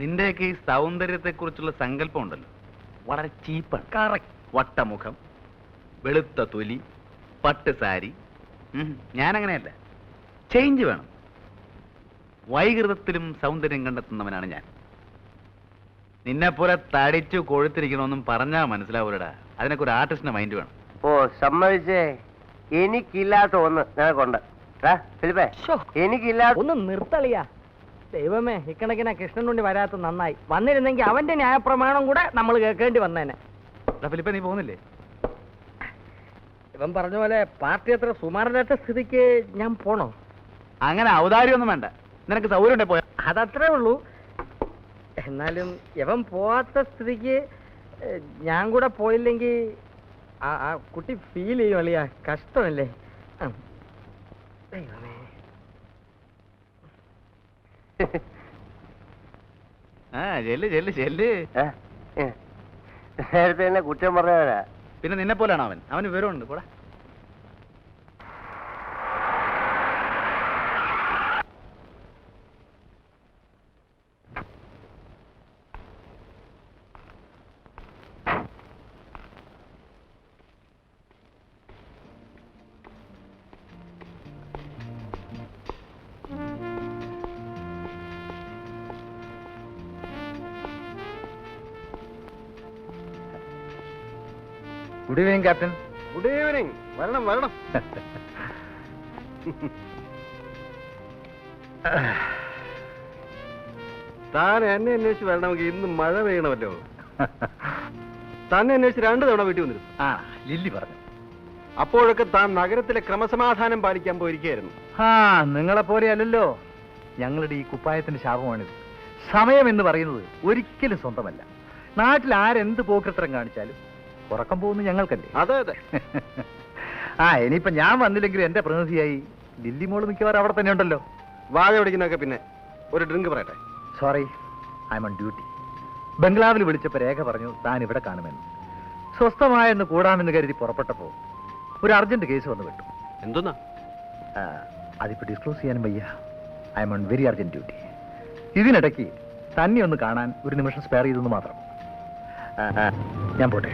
നിന്റെയൊക്കെ ഈ സൗന്ദര്യത്തെ കുറിച്ചുള്ള സങ്കല്പം ഉണ്ടല്ലോ, വളരെ ചീപ്പാണ്. കറക്റ്റ്. വട്ടമുഖം, വെളുത്ത തൊലി, പട്ട് സാരി. ഞാനങ്ങനെയല്ല, ചേഞ്ച് വേണം. വൈകൃതത്തിലും സൗന്ദര്യം കണ്ടെത്തുന്നവനാണ് ഞാൻ. നിന്നെപ്പോലെ തടിച്ചു കൊഴുത്തിരിക്കണമെന്നും പറഞ്ഞാ മനസ്സിലാവൂലടാ. അതിനൊക്കെ ഒരു ആർട്ടിസ്റ്റിന്റെ മൈൻഡ് വേണം. ഓ സമ്മതിച്ചേ, എനിക്കില്ലാത്ത ഒന്ന് നിനക്കുണ്ട്. എനിക്കില്ലാത്ത ഒന്ന് നിർത്തളിയാ. ദൈവമേ, ഇക്കണക്കിനാ കൃഷ്ണനുണ്ടി വരാത്ത നന്നായി. വന്നിരുന്നെങ്കിൽ അവന്റെ ന്യായപ്രമാണം കൂടെ നമ്മൾ കേൾക്കേണ്ടി വന്നേനെ. ഫിലിപ്പ, നീ പോകുന്നില്ലേ? ഇവൻ പറഞ്ഞ പോലെ പാർട്ടി അത്ര സുമാരനറ്റ സ്ഥിതിക്ക് ഞാൻ പോണോ? അങ്ങനെ ഔദാര്യമൊന്നും വേണ്ട. നിനക്ക് സൗകര്യം ഉണ്ടേ പോയാ. അതത്രേ ഉള്ളൂ. എന്നാലും ഇവൻ പോവാത്ത സ്ഥിതിക്ക് ഞാൻ കൂടെ പോയില്ലെങ്കിൽ ആ കുട്ടി ഫീൽ ചെയ്യും അളിയാ. കഷ്ടമല്ലേ? ദൈവമേ. ചെല്ല് ചെല്ല് ചെല്ല്. നേരത്തെ തന്നെ കുറ്റം പറഞ്ഞവരാ. പിന്നെ നിന്നെ പോലെയാണോ അവൻ? അവന് വിവരമുണ്ട്. കൂടെ good evening captain. Good evening. വരണം വരണം. താൻ എന്നെ അന്വേഷിച്ച് വരണമെങ്കിൽ ഇന്ന് മഴ പെയ്യണമല്ലോ. തന്നെ അന്വേഷിച്ച് 2 തവണ വീട്ടിൽ വന്നിരുന്നു. ആ ലില്ലി പറഞ്ഞു. അപ്പോഴൊക്കെ താൻ നഗരത്തിലെ ക്രമസമാധാനം പാലിക്കാൻ പോയിരിക്കുകയായിരുന്നു. ആ നിങ്ങളെ പോലെ അല്ലല്ലോ. ഞങ്ങളുടെ ഈ കുപ്പായത്തിന്റെ ശാപമാണിത്. സമയം എന്ന് പറയുന്നത് ഒരിക്കലും സ്വന്തമല്ല. നാട്ടിൽ ആരെന്ത് പോക്കൃത്രം കാണിച്ചാലും ഉറക്കം പോകുന്നത് ഞങ്ങൾക്കല്ലേ. അതെ അതെ. ആ ഇനിയിപ്പോ ഞാൻ വന്നില്ലെങ്കിലും എന്റെ പ്രതിനിധിയായി ലില്ലി മോള് മിക്കവാറും അവിടെ തന്നെ ഉണ്ടല്ലോ. വാഴ പിടിക്കുന്നൊക്കെ പിന്നെ ഒരു ഡ്രിങ്ക് പറയട്ടെ. Sorry, I am on duty. ബംഗ്ലാവിൽ വിളിച്ചപ്പോൾ രേഖ പറഞ്ഞു താൻ ഇവിടെ കാണുമെന്ന്. സ്വസ്ഥമായെന്ന് കൂടാമെന്ന് കരുതി പുറപ്പെട്ടപ്പോ ഒരു അർജന്റ് കേസ് വന്നു വിട്ടു. എന്തോന്നാ? അതിപ്പോ ഡിസ്ക്ലോസ് ചെയ്യാനും വയ്യ. I am on very urgent duty. ഇതിനിടയ്ക്ക് തന്നെ ഒന്ന് കാണാൻ ഒരു നിമിഷം സ്പെയർ ചെയ്തെന്ന് മാത്രം. ഞാൻ പോട്ടെ.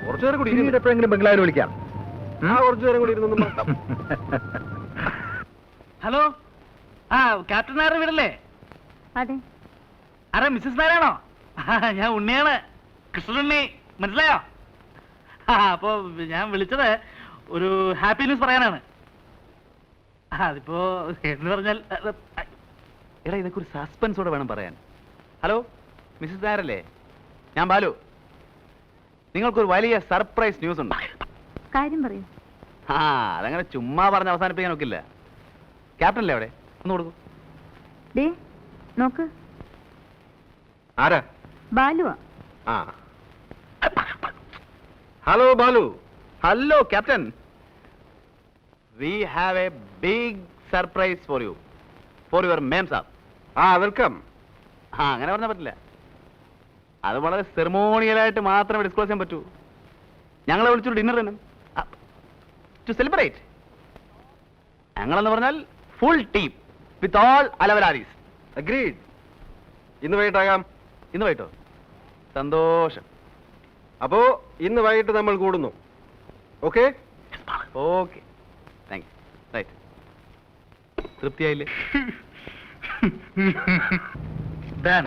കുറച്ചു നേരം കൂടി പിന്നീട് എപ്പോഴെങ്കിലും ബംഗ്ലാവിൽ വിളിക്കാം. കുറച്ചു നേരം കൂടി ഇരുന്നു നോക്കാം. ഹലോ, ക്യാപ്റ്റൻ നായർ വീടല്ലേ? അതെ. ആരാ, മിസ്സസ് നായരാണോ? ഞാൻ ഉണ്ണിയാണ്, കൃഷ്ണനുണ്ണി. മനസ്സിലായോ? അപ്പോ ഞാൻ വിളിച്ചത് ഒരു ഹാപ്പി ന്യൂസ് പറയാനാണ്. അതിപ്പോ എന്ന് പറഞ്ഞാൽ എടാ ഇതൊക്കെ ഒരു സസ്പെൻസോടെ വേണം പറയാൻ. ഹലോ മിസ്സസ് നായരല്ലേ? ഞാൻ ബാലു. നിങ്ങൾക്കൊരു വലിയ സർപ്രൈസ് ന്യൂസ് ഉണ്ട്. കാര്യം പറയൂ. അതങ്ങനെ ചുമ്മാ പറഞ്ഞ് അവസാനിപ്പിക്കാൻ നോക്കില്ല. ക്യാപ്റ്റൻ അല്ലേ അവിടെ? ഒന്ന് കൊടുക്കൂ. ദേ നോക്ക്, ആരാ? ബാലുവാ. Hello Balu. Hello captain. We have a big surprise for you, for your memsahib. Welcome. അങ്ങനെ പറഞ്ഞാൽ പറ്റില്ല. അത് വളരെ സെറിമോണിയലായിട്ട് മാത്രമേ ഡിസ്ക്ലോസ് ചെയ്യാൻ പറ്റൂ. ഞങ്ങളെ വിളിച്ചൊരു ഡിന്നർ തന്നെ ടു സെലിബ്രേറ്റ്. ഞങ്ങളെന്ന് പറഞ്ഞാൽ ഫുൾ ടീം വിത്ത് ഓൾ അലവലാരീസ്. അഗ്രീഡ്. ഇന്ന് വൈകിട്ടാകാം. ഇന്ന് വൈകിട്ടോ? സന്തോഷം. അപ്പോ ഇന്ന് വൈകിട്ട് നമ്മൾ കൂടുന്നു. Okay okay, thank you. Right, തൃപ്തിയായില്ലേ? ഡൺ.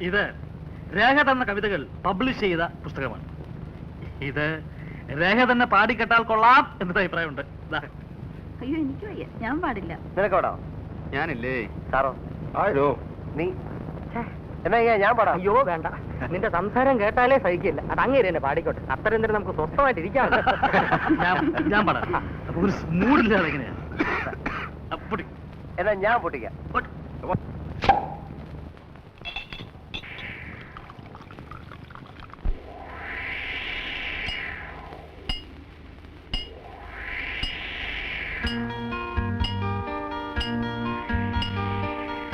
ഇത് രേഖ തന്ന കവിതകൾ പബ്ലിഷ് ചെയ്ത പുസ്തകമാണ്. ഇത് രേഖ തന്നെ പാടിക്കെട്ടാൽ കൊള്ളാം എന്നൊരു അഭിപ്രായമുണ്ട്. അയ്യോ എനിക്ക് വയ്യ, ഞാൻ പാടില്ല. നിനക്കോടോ? ഞാനില്ലേ സാറോ? ആരോ നീ എന്നാ ഞാൻ പാടാം. അയ്യോ വേണ്ട, നിന്റെ സംസാരം കേട്ടാലേ സഹിക്കില്ല. അത് അങ്ങേര് തന്നെ പാടിക്കോട്ടെ. അത്രയും നേരം നമുക്ക് സ്വസ്ഥമായിട്ട് ഇരിക്കാം. ഞാൻ പാടാം. അപ്പൊ ഒരു മൂടില്ലാതെ എങ്ങനെയാ? എന്നാ ഞാൻ പൊട്ടിക്കാം.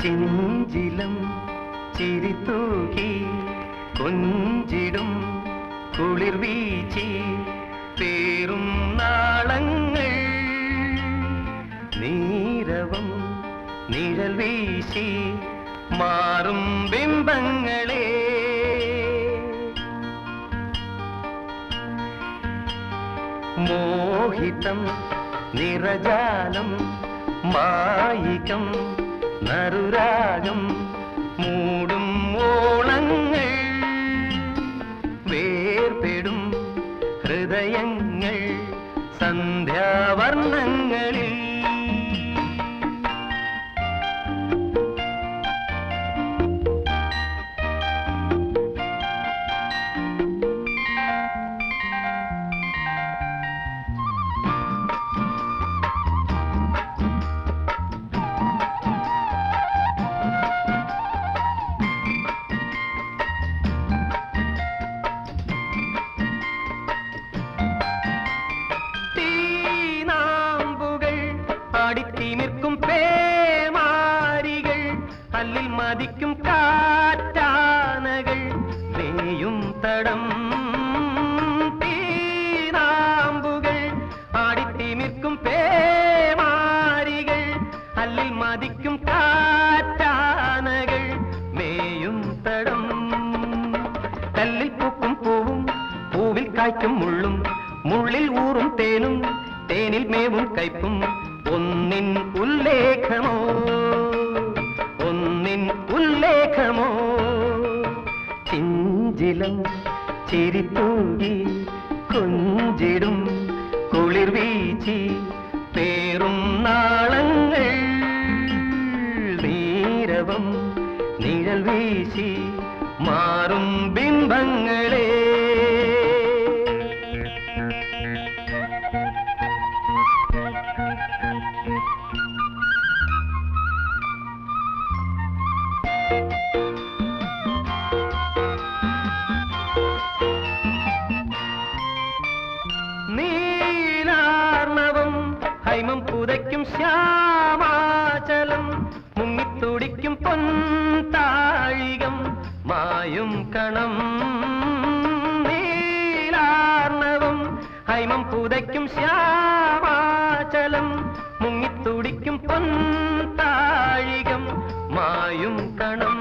ചെഞ്ചിലം ചിരിത്തൂകി കൊഞ്ചിടും കുളിർ വീച്ചി പേറും നാളങ്ങൾ നീരവം നിഴൽ വീശി മാറും ബിംബങ്ങളെ മോഹിതം നിറജാലം മായികം നറുരാഗം മൂടും ഓളങ്ങൾ വേർപെടും ഹൃദയങ്ങൾ സന്ധ്യാവർണ്ണങ്ങളിൽ തിമിർക്കും പേമാരികൾ അല്ലിൽ മതിക്കും കാറ്റാനകൾ വേയും തടം തീനാമ്പുകൾ ആടിത്തിമിർക്കും പേമാരികൾ അല്ലിൽ മതിക്കും കാറ്റാനകൾ മേയും തടം കല്ലിൽ പൂക്കും പൂവും പൂവിൽ കായ്ക്കും മുള്ളും മുള്ളിൽ ഊറും തേനും തേനിൽ മേവും കയ്പും ഒന്നിൻ ഉല്ലേഖമോ ഒന്നിൻ ഉല്ലേഖമോ ചിഞ്ചിലം ചിരിത്തൂകി കൊഞ്ചിടും കുളിർ വീച്ചി പേറും നാളങ്ങൾ നീരവം നിഴൽ വീശി മാറും ബിംബങ്ങളെ നീലാർണവം ഹൈമം പുതയ്ക്കും ശ്യാമാചലം മുങ്ങിത്തുടിക്കും പൊൻതാഴികം മായും കണം നീലാർണവം ഹൈമം പുതയ്ക്കും ശ്യാമാചലം മുങ്ങിത്തുടിക്കും പൊൻതാഴികം മായും കണം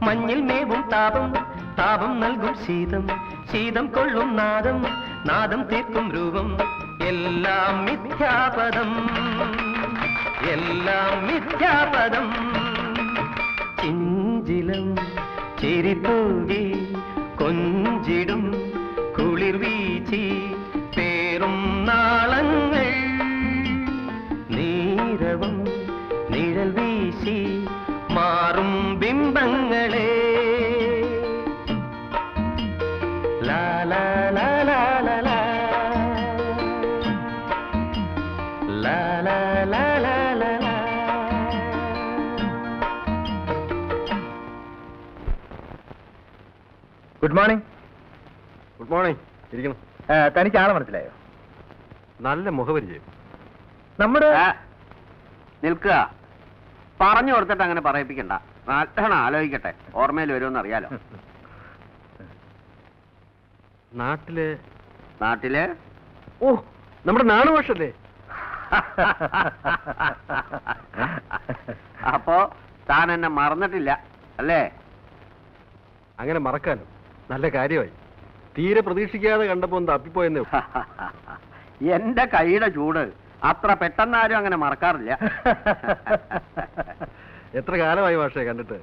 മഞ്ഞിൽ മേവും താപം താപം നൽകും ശീതം ശീതം കൊള്ളും നാദം നാദം തീർക്കും രൂപം എല്ലാം മിഥ്യാപദം എല്ലാം മിഥ്യാപദം ചിഞ്ചിലം ചിരിത്തൂകി കൊഞ്ചിടും കുളിർ വീച്ചി പേറും നാളങ്ങൾ നീരവം നിഴൽ വീശി മാറും ബിംബങ്ങളെ ലാ ലാ ലാ ലാ ലാ ലാ ലാ ലാ ലാ ലാ ലാ ലാ. Good morning. Good morning. ഇരിക്കണം. തനിക്ക് ആളെ മനസ്സിലായോ? നല്ല മുഖപരിചയം. നമ്മുടെ നിൽക്കുക. പറഞ്ഞു കൊടുത്തിട്ട് അങ്ങനെ പറയിപ്പിക്കണ്ട. നല്ലോണം ആലോചിക്കട്ടെ, ഓർമ്മയിൽ വരുമെന്ന് അറിയാലോ. നാട്ടില് ഓ, നമ്മുടെ നാണുഭാഷല്ലേ? അപ്പോ താൻ എന്നെ മറന്നിട്ടില്ല അല്ലേ? അങ്ങനെ മറക്കാനും നല്ല കാര്യമായി. തീരെ പ്രതീക്ഷിക്കാതെ കണ്ടപ്പോ ഒന്ന് തപ്പിപ്പോയെന്നേ. എന്റെ കൈയുടെ ചൂട് അത്ര പെട്ടെന്നാരും അങ്ങനെ മറക്കാറില്ല. എത്ര കാലമായി ഭാഷയെ കണ്ടിട്ട്?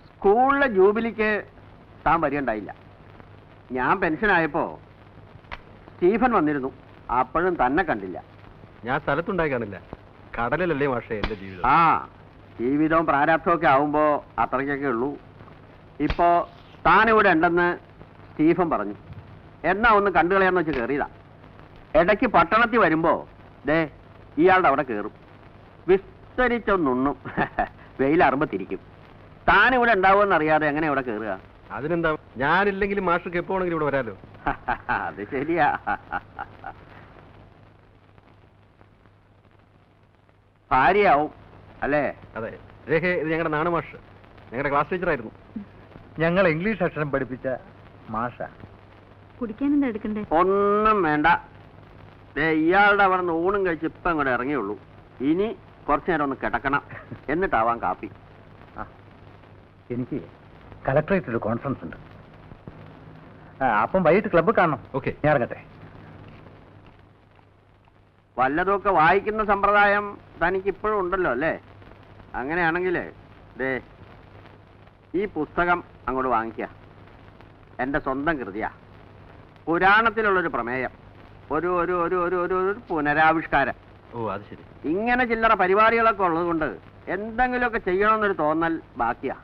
സ്കൂളിലെ ജൂബിലിക്ക് താൻ വരികയുണ്ടായില്ല. ഞാൻ പെൻഷനായപ്പോ സ്റ്റീഫൻ വന്നിരുന്നു. അപ്പോഴും തന്നെ കണ്ടില്ല. ഞാൻ സ്ഥലത്തുണ്ടായി കാണില്ല. കടലിലല്ലേ ഭാഷയെ എന്റെ ജീവിതം. ആ, ജീവിതവും പ്രാരാബ്ധവും ഒക്കെ ആവുമ്പോ അത്രയ്ക്കൊക്കെ ഉള്ളൂ. ഇപ്പോ താൻ ഇവിടെ ഉണ്ടെന്ന് സ്റ്റീഫൻ പറഞ്ഞു. എന്നാ ഒന്ന് കണ്ടുകളയാന്ന് വെച്ച് കയറിയതാ. ഇടയ്ക്ക് പട്ടണത്തിൽ വരുമ്പോ ദേ ഇയാളുടെ അവിടെ കയറും. വിസ്തരിച്ചൊന്നുണ്ണും. വെയിലറുമ്പോ തിരിക്കും. താൻ ഇവിടെ ഉണ്ടാവുമെന്ന് അറിയാതെ എങ്ങനെ ഇവിടെ കയറുക? അതിനെന്താ, ഞാനില്ലെങ്കിലും മാഷക്ക് എപ്പോ ആണെങ്കിലും ഇവിടെ വരാലോ. അത് ശരിയാ. ഭാര്യയാവും അല്ലേ? അതെ രേഖ, ഇത് ഞങ്ങളുടെ നാണുമാഷ്, ഞങ്ങളുടെ ക്ലാസ് ടീച്ചറായിരുന്നു. ഞങ്ങൾ ഇംഗ്ലീഷ് അക്ഷരം പഠിപ്പിച്ച മാഷ. കുടിക്കാൻ എന്താ എടുക്കണ്ടേ? ഒന്നും വേണ്ട. ഇയാളുടെ അവിടെ നിന്ന് ഊണും കഴിച്ച് ഇപ്പം ഇങ്ങോട്ട് ഇറങ്ങിയുള്ളൂ. ഇനി കുറച്ചു നേരം ഒന്ന് കിടക്കണം, എന്നിട്ടാവാം കാപ്പി. എനിക്ക് കലക്ടറേറ്റിൽ ഒരു കോൺഫറൻസ് ഉണ്ട്. അപ്പം വൈകിട്ട് ക്ലബ്ബ് കാണണം. ഓക്കെ, ഞാൻ ഇറങ്ങട്ടെ. വല്ലതൊക്കെ വായിക്കുന്ന സമ്പ്രദായം തനിക്ക് ഇപ്പോഴും ഉണ്ടല്ലോ അല്ലേ? അങ്ങനെയാണെങ്കിൽ ദേ ഈ പുസ്തകം അങ്ങോട്ട് വാങ്ങിക്കുക. എൻ്റെ സ്വന്തം കൃതിയാ. പുരാണത്തിലുള്ളൊരു പ്രമേയം, ഒരു ഒരു ഒരു ഒരു ഒരു ഒരു പുനരാവിഷ്കാരം. ഓ അത് ശരി. ഇങ്ങനെ ചില്ലറ പരിപാടികളൊക്കെ ഉള്ളത് കൊണ്ട് എന്തെങ്കിലുമൊക്കെ ചെയ്യണമെന്നൊരു തോന്നൽ ബാക്കിയാ.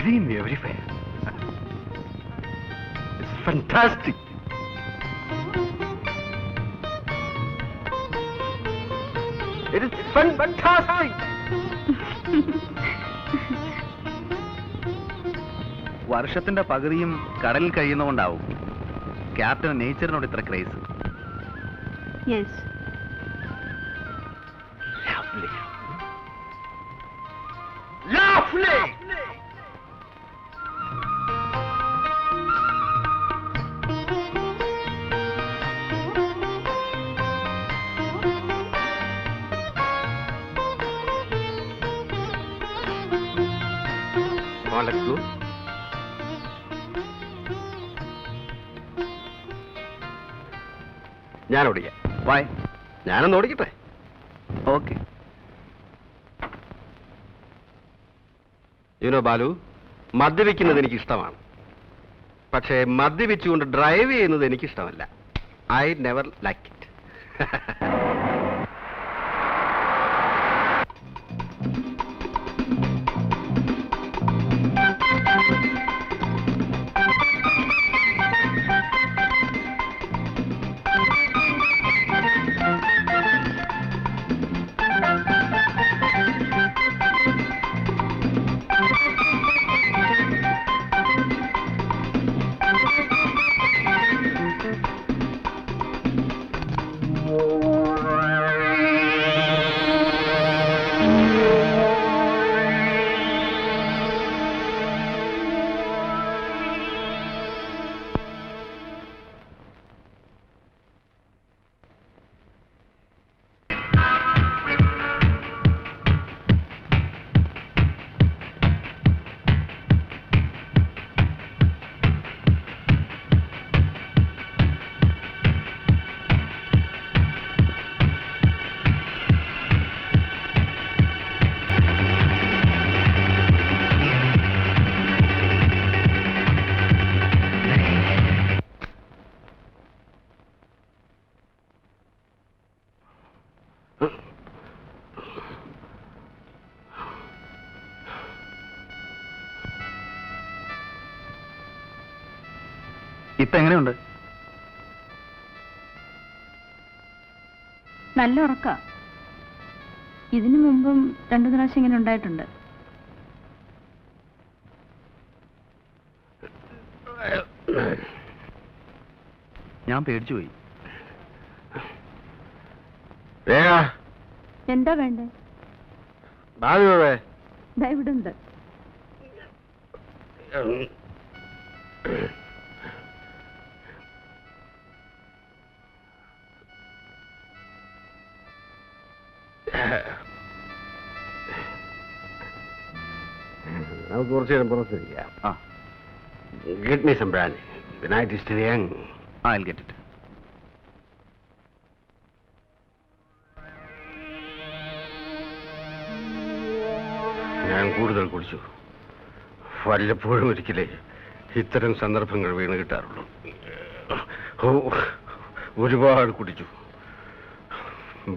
Greenery everywhere. It's fantastic. It is fantastic. വർഷത്തിന്റെ പകുതിയും കടലിൽ കഴിയുന്നതുകൊണ്ടാവും ക്യാപ്റ്റൻ നേച്ചറിനോട് ഇത്ര ക്രേസ്. യെസ്. Lovely. Lovely. ഞാൻ ഓടിക്കാം. ബൈ. ഞാനൊന്ന് ഓടിക്കട്ടെ. ഓക്കെ. യുനോ ബാലു, മദ്യപിക്കുന്നത് എനിക്ക് ഇഷ്ടമാണ്, പക്ഷേ മദ്യപിച്ചുകൊണ്ട് ഡ്രൈവ് ചെയ്യുന്നത് എനിക്ക് ഇഷ്ടമല്ല. I never like it. ഇപ്പൊ എങ്ങനെയുണ്ട്? നല്ല ഉറക്ക. ഇതിനു മുമ്പും 2 പ്രാവശ്യം ഇങ്ങനെ ഉണ്ടായിട്ടുണ്ട്. ഞാൻ പേടിച്ചുപോയി. എന്താ വേണ്ടേ? ബാലുവേ, ദാ ഇവിടെ ഉണ്ട്. നമുക്ക് കുറച്ച് നേരം പുറത്തിരിക്കാം. ആ, Get me some brandy. The night is still young. I'll get it. ഞാൻ കൂടുതൽ കുടിച്ചു. വല്ലപ്പോഴും ഒരിക്കലേ ഇത്തരം സന്ദർഭങ്ങൾ വീണ് കിട്ടാറുള്ളൂ. ഒരുപാട് കുടിച്ചു.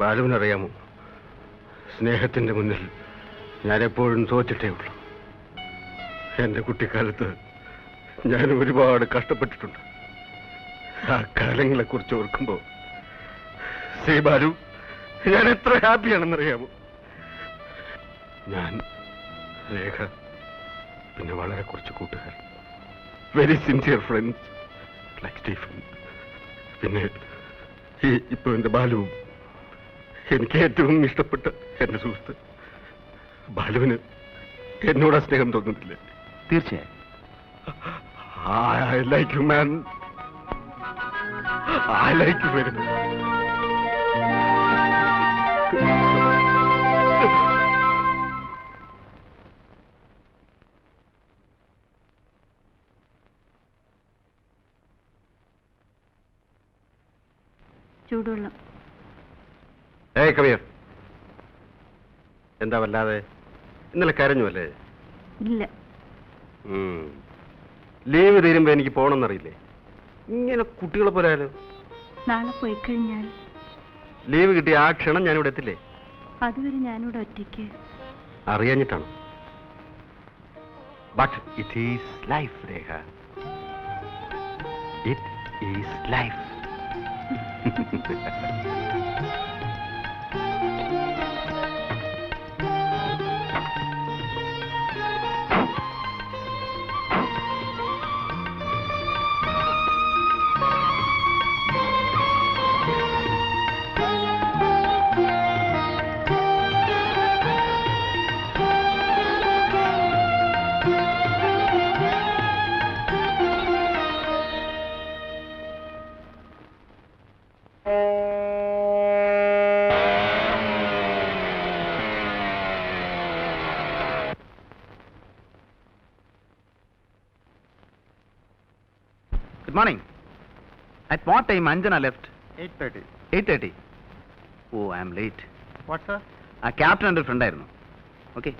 ബാലുവിനറിയാമോ, സ്നേഹത്തിന്റെ മുന്നിൽ ഞാൻ എപ്പോഴും തോറ്റിട്ടേ ഉള്ളൂ. എന്റെ കുട്ടിക്കാലത്ത് ഞാൻ ഒരുപാട് കഷ്ടപ്പെട്ടിട്ടുണ്ട്. ആ കാലങ്ങളെ കുറിച്ച് ഓർക്കുമ്പോ ശ്രീ ബാലു, ഞാൻ എത്ര ഹാപ്പിയാണെന്നറിയാമോ. ഞാൻ, രേഖ, പിന്നെ വളരെ കുറച്ച് കൂട്ടുകാർ, very sincere friends like Stephen, പിന്നെ ഇപ്പൊ എന്റെ ബാലുവും, എനിക്ക് ഏറ്റവും ഇഷ്ടപ്പെട്ട എന്റെ സുഹൃത്ത്. ബാലുവിന് എന്നോട് സ്നേഹം തോന്നുന്നില്ലേ? തീർച്ചയായും. I like you, man. I like you very much. ചൂടുവെള്ളം. Hey, come here. എന്താ വല്ലാതെ? ഇന്നലെ കരഞ്ഞു അല്ലേ? ഇല്ല. ലീവ് തീരുമ്പോ എനിക്ക് പോണമെന്നറിയില്ലേ? ഇങ്ങനെ കുട്ടികളെ പോലെയാലോ. നാളെ പോയി കഴിഞ്ഞാൽ ലീവ് കിട്ടിയ ആ ക്ഷണം ഞാനിവിടെ എത്തില്ലേ? അതുവരെ ഞാനിവിടെ ഒറ്റയ്ക്ക്. അറിയാഞ്ഞിട്ടാണ്. But it is life, Rekha. It is life. Good morning. At what time Anjana left? 8:30. 8:30. Oh I am late. What, sir? ആ ക്യാപ്റ്റൻ എൻ്റെ ഫ്രണ്ട് ആയിരുന്നു. ഓക്കെ.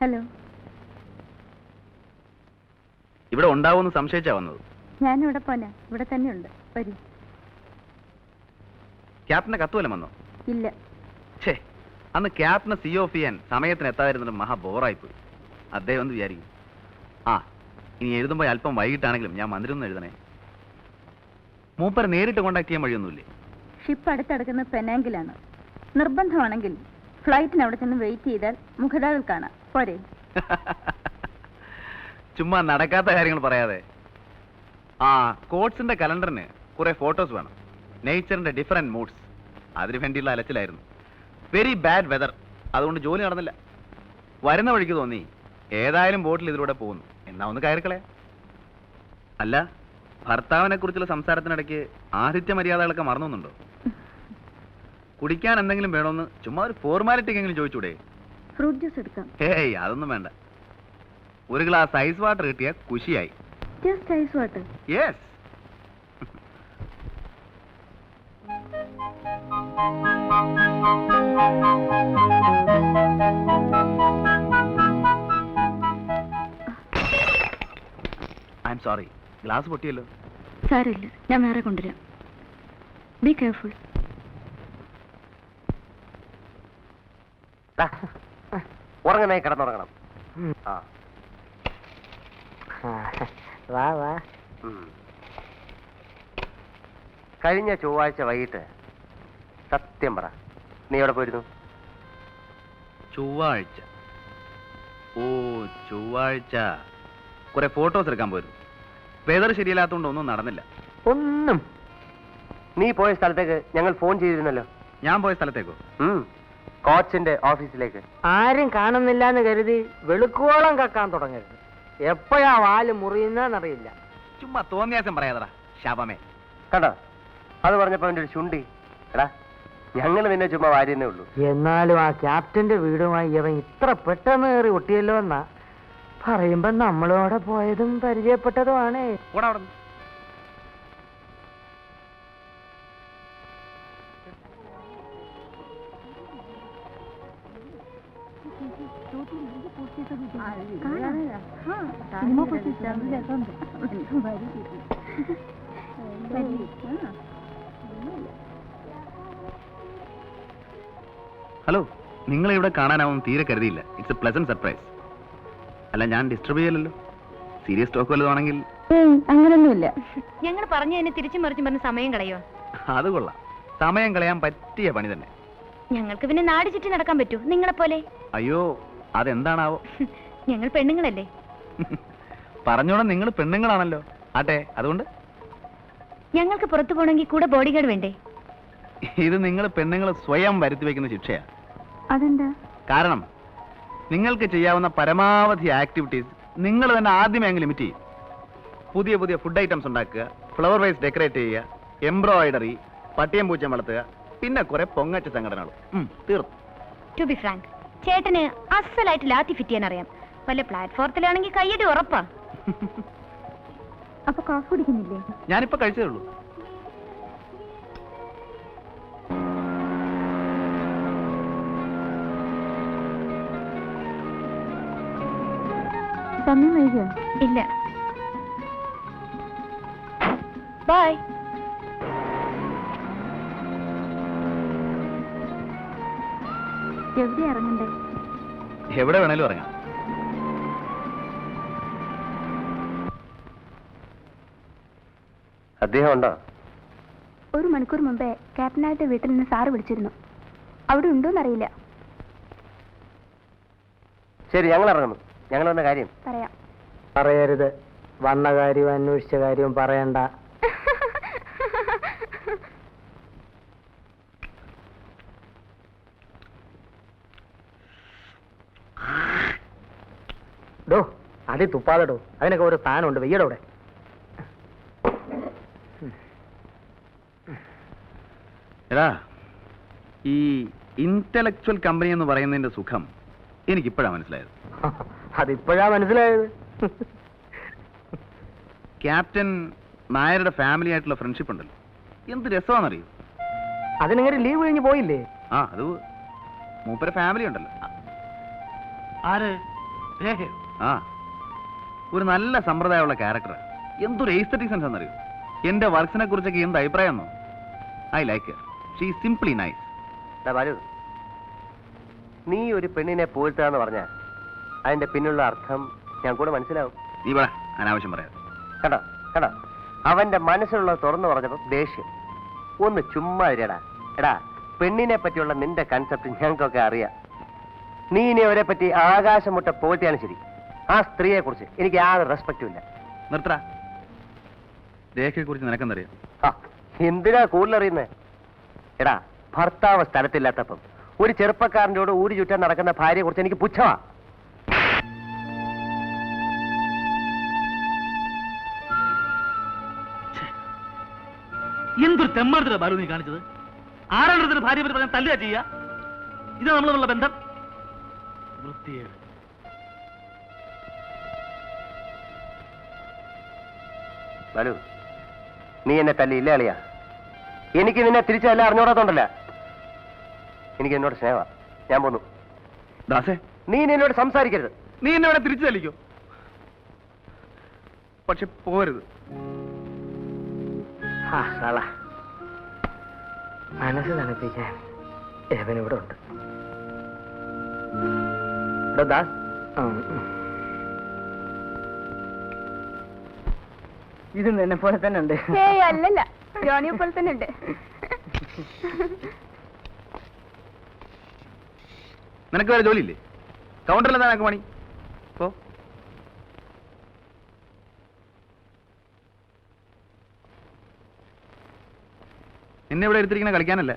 ഹലോ, ഇവിടെ ഉണ്ടാവുമെന്ന് സംശയിച്ചാ വന്നത്. ഞാനിവിടെ പോനാ, ഇവിടെ തന്നെയുണ്ട്. വരൂ. ക്യാപ്റ്റന്റെ കത്ത് വല്ലതും വന്നോ? ഇല്ല. ഛേ, അന്ന് ക്യാപ്റ്റനെ സി ഓഫ് ചെയ്യാൻ സമയത്തിന് എത്താതിരുന്നിട്ട് മഹാ ബോറായിപ്പോയി. അദ്ദേഹം ഒന്ന് വിചാരിക്കും. ആ, ഇനി എഴുതുമ്പോൾ അല്പം വൈകിട്ടാണെങ്കിലും ഞാൻ മന്ദിരൊന്നും എഴുതണേ. മൂപ്പരെ നേരിട്ട് കോണ്ടാക്ട് ചെയ്യാൻ വഴിയൊന്നുമില്ലേ? ഷിപ്പ് അടുത്തടക്കുന്നത് പെനാങ്കിലാണ്. നിർബന്ധമാണെങ്കിൽ ഫ്ലൈറ്റിന് അവിടെ ചെന്ന് വെയിറ്റ് ചെയ്താൽ മുഖതാവിൽ കാണാം. പോരെ? ചുമ്മാ നടക്കാത്ത കാര്യങ്ങൾ പറയാതെ. ആ, കോട്സിന്റെ കലണ്ടറിന് കുറെ ഫോട്ടോസ് വേണം. നേച്ചറിന്റെ ഡിഫറെന്റ് മൂഡ്സ്. അതിനു വേണ്ടിയുള്ള അലച്ചിലായിരുന്നു. Very bad weather. അതുകൊണ്ട് ജോലി നടന്നില്ല. വരുന്ന വഴിക്ക് തോന്നി ഏതായാലും ബോട്ടിൽ ഇതിലൂടെ പോകുന്നു, എന്നാ ഒന്ന് കയറിക്കളയാ. അല്ല, ഭർത്താവിനെ കുറിച്ചുള്ള സംസാരത്തിനിടയ്ക്ക് ആതിഥ്യ മര്യാദകളൊക്കെ മറന്നുണ്ടോ? കുടിക്കാൻ എന്തെങ്കിലും വേണമെന്ന് ചുമ്മാ ഒരു ഫോർമാലിറ്റിക്കെങ്കിലും ചോദിച്ചൂടെ? ഫ്രൂട്ട് ജ്യൂസ് എടുക്കാം. ഏയ്, അതൊന്നും വേണ്ട. ഒരു ഗ്ലാസ് ഐസ് വാട്ടർ കിട്ടിയ കുശിയായി. Just ice water. Yes. I am sorry, glass പൊട്ടിയല്ലോ. സാരമില്ല, ഞാൻ വേറെ കൊണ്ടുവരാം. Be careful. ഉറങ്ങണേ, കിടന്നുറങ്ങണം. ആ, വാ വാ. കഴിഞ്ഞ ചൊവ്വാഴ്ച വൈകിട്ട് സത്യം പറ, നീ എവിടെ പോയിരുന്നു? ചൊവ്വാഴ്ച? ഓ, ചൊവ്വാഴ്ച കുറെ ഫോട്ടോസ് എടുക്കാൻ പോയിരുന്നു. വെതർ ശരിയല്ലാത്തതുകൊണ്ട് ഒന്നും നടന്നില്ല. ഒന്നും. നീ പോയ സ്ഥലത്തേക്ക് ഞങ്ങൾ ഫോൺ ചെയ്തിരുന്നല്ലോ. ഞാൻ പോയ സ്ഥലത്തേക്കോ? കോച്ചിന്റെ ഓഫീസിലേക്ക്. ആരും കാണുന്നില്ല എന്ന് കരുതി വെളുക്കോളം കക്കാൻ തുടങ്ങരുത്. എപ്പോഴാ വാല് മുറിയുന്നറിയില്ല. ചുമ്മാ തോന്നിയാസം പറയാതടാ ശാപമേ. കണ്ടോ, അത് പറഞ്ഞപ്പോ അവന്റെ ഒരു ചുണ്ടി. എടാ, ഞങ്ങൾ നിന്നെ ചുമ്മാ വാരിയെന്നേ ഉള്ളൂ. എന്നാലും ആ ക്യാപ്റ്റന്റെ വീടുമായി ഇവൻ ഇത്ര പെട്ടെന്ന് കയറി ഒട്ടിയല്ലോ എന്നാ പറയുമ്പോ നമ്മളോടെ പോയതും പരിചയപ്പെട്ടതുമാണ്. കൂടെ അവിടെ ഹലോ, നിങ്ങളെ ഇവിടെ കാണാനാവും തീരെ കരുതിയില്ല. It's a pleasant surprise. അല്ല, ഞാൻ ഡിസ്റ്റർബ് ചെയ്യലല്ലോ. സീരിയസ് ടോക്ക് വല്ലതാണെങ്കിൽ? അങ്ങനൊന്നുമില്ല. ഞങ്ങൾ പറഞ്ഞു തന്നെ തിരിച്ചു മറിച്ചും പറഞ്ഞ് സമയം കളയോ? അത് കൊള്ളാം. സമയം കളയാൻ പറ്റിയ പണി തന്നെ. ഞങ്ങൾക്ക് പിന്നെ നാട് ചുറ്റി നടക്കാൻ പറ്റൂ നിങ്ങളെ പോലെ? അയ്യോ, അതെന്താണാവോ? ഞങ്ങൾ പെണ്ണുങ്ങളല്ലേ. പറഞ്ഞോളാം, നിങ്ങൾ പെണ്ണുങ്ങളാണല്ലോ. ആട്ടെ, അതുകൊണ്ട് ഞങ്ങൾക്ക് പുറത്തു പോകണമെങ്കിൽ കൂടെ ബോഡി ഗാർഡ് വേണ്ടേ? ഇത് നിങ്ങൾ പെണ്ണുങ്ങൾ സ്വയം വരുത്തി വെക്കുന്ന ശിക്ഷയാ. അതെന്താ? കാരണം നിങ്ങൾക്ക് ചെയ്യാവുന്ന പരമാവധി ആക്ടിവിറ്റീസ് നിങ്ങൾ തന്നെ ആദ്യമേ അങ്ങ് ലിമിറ്റ് ചെയ്യും. പുതിയ പുതിയ ഫുഡ് ഐറ്റംസ് ഉണ്ടാക്കുക, ഫ്ലവർ വൈസ് ഡെക്കറേറ്റ് ചെയ്യുക, എംബ്രോയിഡറി, പട്ടിയം പൂച്ചം വളർത്തുക, പിന്നെ കുറെ പൊങ്ങച്ച സംഘടനകളും. തീർന്നു. ടു ബി ഫ്രാങ്ക്, ചേട്ടന് അസലായിട്ട് ലാത്തി ഫിറ്റ് ചെയ്യാൻ അറിയാം. വല്ല പ്ലാറ്റ്ഫോർത്തിലാണെങ്കിൽ കയ്യടി ഉറപ്പാ. അപ്പൊ കോഫി കുടിക്കുന്നില്ലേ? ഞാനിപ്പോ കഴിച്ചതേ ഉള്ളൂ. സമയം വൈകിയോ? ഇല്ല. ബൈ. എവിടെ ഇറങ്ങണ്ടേ? എവിടെ വേണേലും ഇറങ്ങാം. അദ്ദേഹം ഉണ്ടോ? 1 മണിക്കൂർ മുമ്പേ ക്യാപ്റ്റനായിട്ട് വീട്ടിൽ നിന്ന് സാറ് വിളിച്ചിരുന്നു. അവിടെ ഉണ്ടോന്നറിയില്ല. ശരി, ഞങ്ങൾ ഇറങ്ങുന്നു. ഞങ്ങൾ വന്ന കാര്യം പറയാം. പറയരുത്. വന്ന കാര്യവും അന്വേഷിച്ച കാര്യവും പറയണ്ട. ഡോ, അതി തുപ്പാതെടോ. അതിനൊക്കെ ഒരു സ്ഥാനമുണ്ട്. വെയ്യടോ അവിടെ. എടാ, ഈ ഇന്റലക്ച്വൽ കമ്പനി എന്ന് പറയുന്നതിന്റെ സുഖം എനിക്കിപ്പോഴാണ് മനസ്സിലായത്. അതിപ്പോഴാ മനസ്സിലായത്. ക്യാപ്റ്റൻ നായരുടെ ഫാമിലി ആയിട്ടുള്ള ഫ്രണ്ട്ഷിപ്പ് ഉണ്ടല്ലോ, എന്ത് രസമാണെന്നറിയോ? അതിനെങ്ങനെ ലീവ് കഴിഞ്ഞ് പോയില്ലേ? ആ, അത് മൂപ്പര ഫാമിലി ഉണ്ടല്ലോ. ആര്? ആ, ഒരു നല്ല സമ്പ്രദായമുള്ള ക്യാരക്ടർ. എന്തൊരു എസ്തെറ്റിക് സെൻസ് എന്നറിയോ? എന്റെ വർക്ക്സിനെ കുറിച്ചൊക്കെ എന്ത് അഭിപ്രായം എന്നോ? I like her. She is simply nice. Balu, നീ ഒരു പെണ്ണിനെ പോഴ്ത്താന്ന് പറഞ്ഞ അതിന്റെ പിന്നിലുള്ള അർത്ഥം ഞാൻ കൂടെ മനസ്സിലാവും. നീ പറ, അനാവശ്യം പറയാം. കണ്ടോ കണ്ടോ, അവന്റെ മനസ്സിലുള്ളത് തുറന്നു പറഞ്ഞപ്പോ ദേഷ്യം. ഒന്ന് ചുമ്മാ ഇരടാ. എടാ, പെണ്ണിനെ പറ്റിയുള്ള നിന്റെ കൺസെപ്റ്റ് ഞങ്ങൾക്കൊക്കെ അറിയാം. നീ ഇനി അവരെ പറ്റി ആകാശം മുട്ട പോഴ്ത്തിയാണ് ശരി. ആ സ്ത്രീയെ കുറിച്ച് എനിക്ക് യാതൊരു റെസ്പെക്റ്റും ഇല്ല. നിർത്തറ. രേഖയെ കുറിച്ച് നിനക്കെന്തറിയാം? എന്തിനാ കൂടുതലറിയുന്നേ? എടാ, ഭർത്താവ് സ്ഥലത്തില്ലാത്തപ്പം ഒരു ചെറുപ്പക്കാരൻ്റെ ഊരി ചുറ്റാൻ നടക്കുന്ന ഭാര്യയെ കുറിച്ച് എനിക്ക് പുച്ഛമാ. എന്തൊരു തെമ്മാർത്തില ബാലു നീ കാണിച്ചത്. ആരാണ് ഭാര്യ പറ്റി പറഞ്ഞാൽ തല്ലുക ചെയ്യുക? ഇത് നമ്മളുള്ള ബന്ധം. വൃത്തിയേട്. ബാലു, നീ എന്നെ തല്ലിയില്ല അളിയാ. എനിക്ക് നിന്നെ തിരിച്ചല്ല അറിഞ്ഞോടാത്തോണ്ടല്ല. എനിക്ക് എന്നോട് സ്നേഹ. ഞാൻ പോന്നു. ദാസേ, നീ എന്നോട് സംസാരിക്കരുത്. നീ എന്നെ ഇവിടെ തിരിച്ചു തല്ലിക്കോ, പക്ഷെ പോരുത്. മനസ്സ് തണുപ്പിക്കാൻ എവനിവിടെ ഉണ്ട്. ദാസ്, ഇത് നിന്നെ പോലെ തന്നെ ഉണ്ട്. അല്ലല്ല, ജോണിയെ പോലെ തന്നെ ഉണ്ട്. നിനക്ക് വേറെ ജോലിയില്ലേ? കൗണ്ടറിൽ എന്താ നിനക്ക് പണി? ഓ, എന്നെ ഇവിടെ എടുത്തിരിക്കണ കളിക്കാനല്ലേ?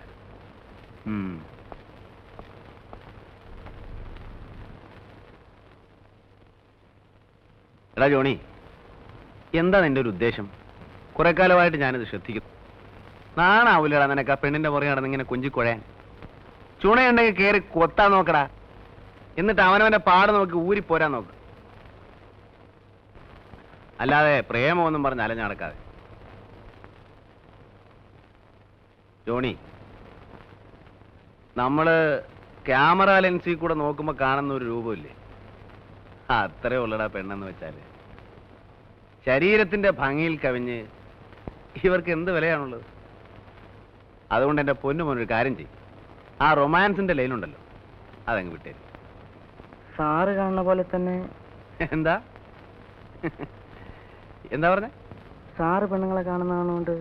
എടാ ജോണി, എന്താ നിന്റെ ഒരു ഉദ്ദേശം? കുറെ കാലമായിട്ട് ഞാനിത് ശ്രദ്ധിക്കുന്നു. നാണാവൂലടാ നിനക്ക് ആ പെണ്ണിന്റെ പുറകെ നടന്ന് ഇങ്ങനെ കൊഞ്ചിക്കുഴയാൻ? ചുണയുണ്ടെങ്കിൽ കയറി കൊത്താൻ നോക്കടാ. എന്നിട്ട് അവനവന്റെ പാട് നോക്കി ഊരിപ്പോരാൻ നോക്ക്. അല്ലാതെ പ്രേമമൊന്നും പറഞ്ഞ് അലഞ്ഞു നടക്കാതെ. ജോണി, നമ്മള് ക്യാമറ ലെൻസിൽ കൂടെ നോക്കുമ്പോ കാണുന്ന ഒരു രൂപമില്ലേ, അത്രേ ഉള്ളടാ പെണ്ണെന്ന് വെച്ചാല്. ശരീരത്തിന്റെ ഭംഗിയിൽ കവിഞ്ഞ് ഇവർക്ക് എന്ത് വിലയാണുള്ളത്? അതുകൊണ്ട് എന്റെ പൊന്നുമോനൊരു കാര്യം ചെയ്യും, ആ റൊമാൻസിന്റെ ലൈനുണ്ടല്ലോ അതങ്ങ് വിട്ടേരും. സാറ് കാണുന്ന പോലെ തന്നെ. എന്താ എന്താ പറഞ്ഞ? സാറ് പെണ്ണുങ്ങളെ കാണുന്നതുകൊണ്ട്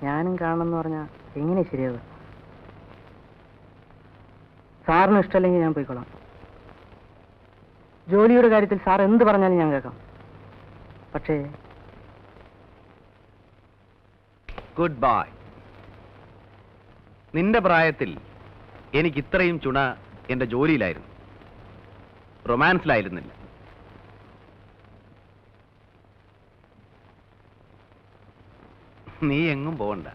ഞാനും കാണണമെന്ന് പറഞ്ഞാ എങ്ങനെ ശരിയാവുക? സാറിന് ഇഷ്ടമല്ലെങ്കിൽ ഞാൻ പോയിക്കോളാം. ജോലിയുടെ കാര്യത്തിൽ സാർ എന്ത് പറഞ്ഞാലും ഞാൻ കേൾക്കാം. പക്ഷേ ഗുഡ് ബൈ. നിന്റെ പ്രായത്തിൽ എനിക്ക് ഇത്രയും ചുണ എന്റെ ജോലിയിലായിരുന്നു, റൊമാൻസിലായിരുന്നില്ല. നീ എങ്ങും പോകണ്ട.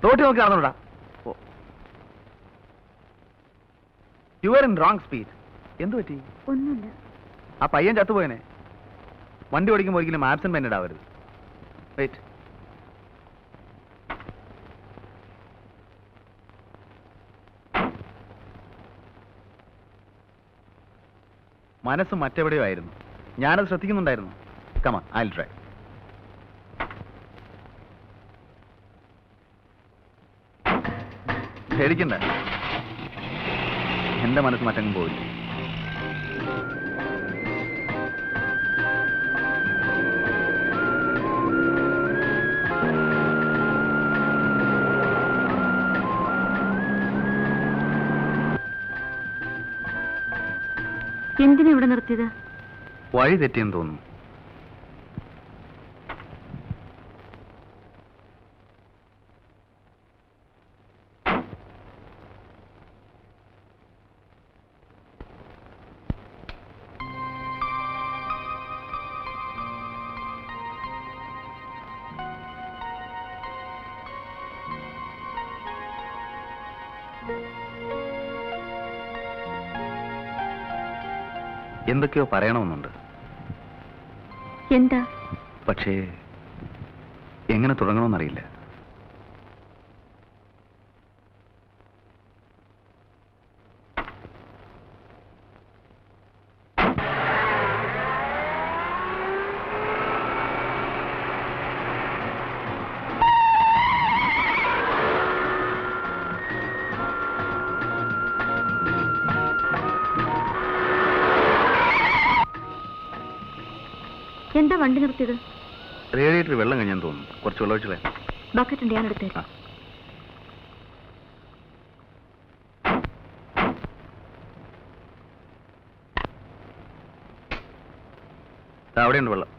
തോട്ടി നോക്കി നടന്നോടാ. You are in wrong speed. എന്തു പറ്റി? ഒന്നുമില്ല. ആ പയ്യൻ ചത്തുപോയനെ. വണ്ടി ഓടിക്കുമ്പോൾ ഒരിക്കലും ആബ്സെന്റ് മൈൻഡഡ് ആവരുത്. വെയിറ്റ്. മനസ്സ് മറ്റെവിടെയോ ആയിരുന്നു. ഞാനത് ശ്രദ്ധിക്കുന്നുണ്ടായിരുന്നു. കമാ, ഐ വിൽ ട്രൈ. പേടിക്കണ്ട, എന്റെ മനസ്സ് മറ്റങ്ങും പോയി. എന്തിനാ ഇവിടെ നിർത്തിയത്? വഴി തെറ്റിയെന്ന് തോന്നുന്നു. എന്തൊക്കെയോ പറയണമെന്നുണ്ട്. എന്താ? പക്ഷേ എങ്ങനെ തുടങ്ങണമെന്നറിയില്ല. എന്താ വണ്ടി നിർത്തിയത്? റേഡിയേറ്റർ വെള്ളം കഴിഞ്ഞെന്ന് തോന്നുന്നു. കുറച്ച് വെള്ളം ഒഴിച്ചില്ലേ? ബക്കറ്റ് ഉണ്ട്, ഞാൻ എടുത്തേക്കാം. അവിടെയുണ്ട് വെള്ളം.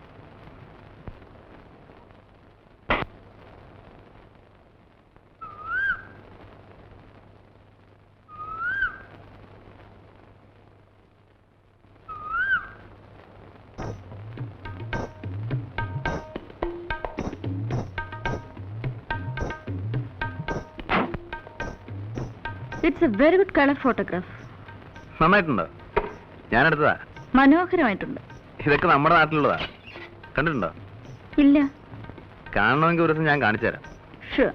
It's a very good colour photograph. നന്നായിട്ടുണ്ടോ? ഞാനെടുത്തതാ. മനോഹരമായിട്ടുണ്ട്. ഇതൊക്കെ നമ്മുടെ നാട്ടിലുള്ളതാ. കണ്ടിട്ടുണ്ടോ? ഇല്ല. കാണണമെങ്കിൽ ഒരു ദിവസം ഞാൻ കാണിച്ചു തരാം. ഷുവർ.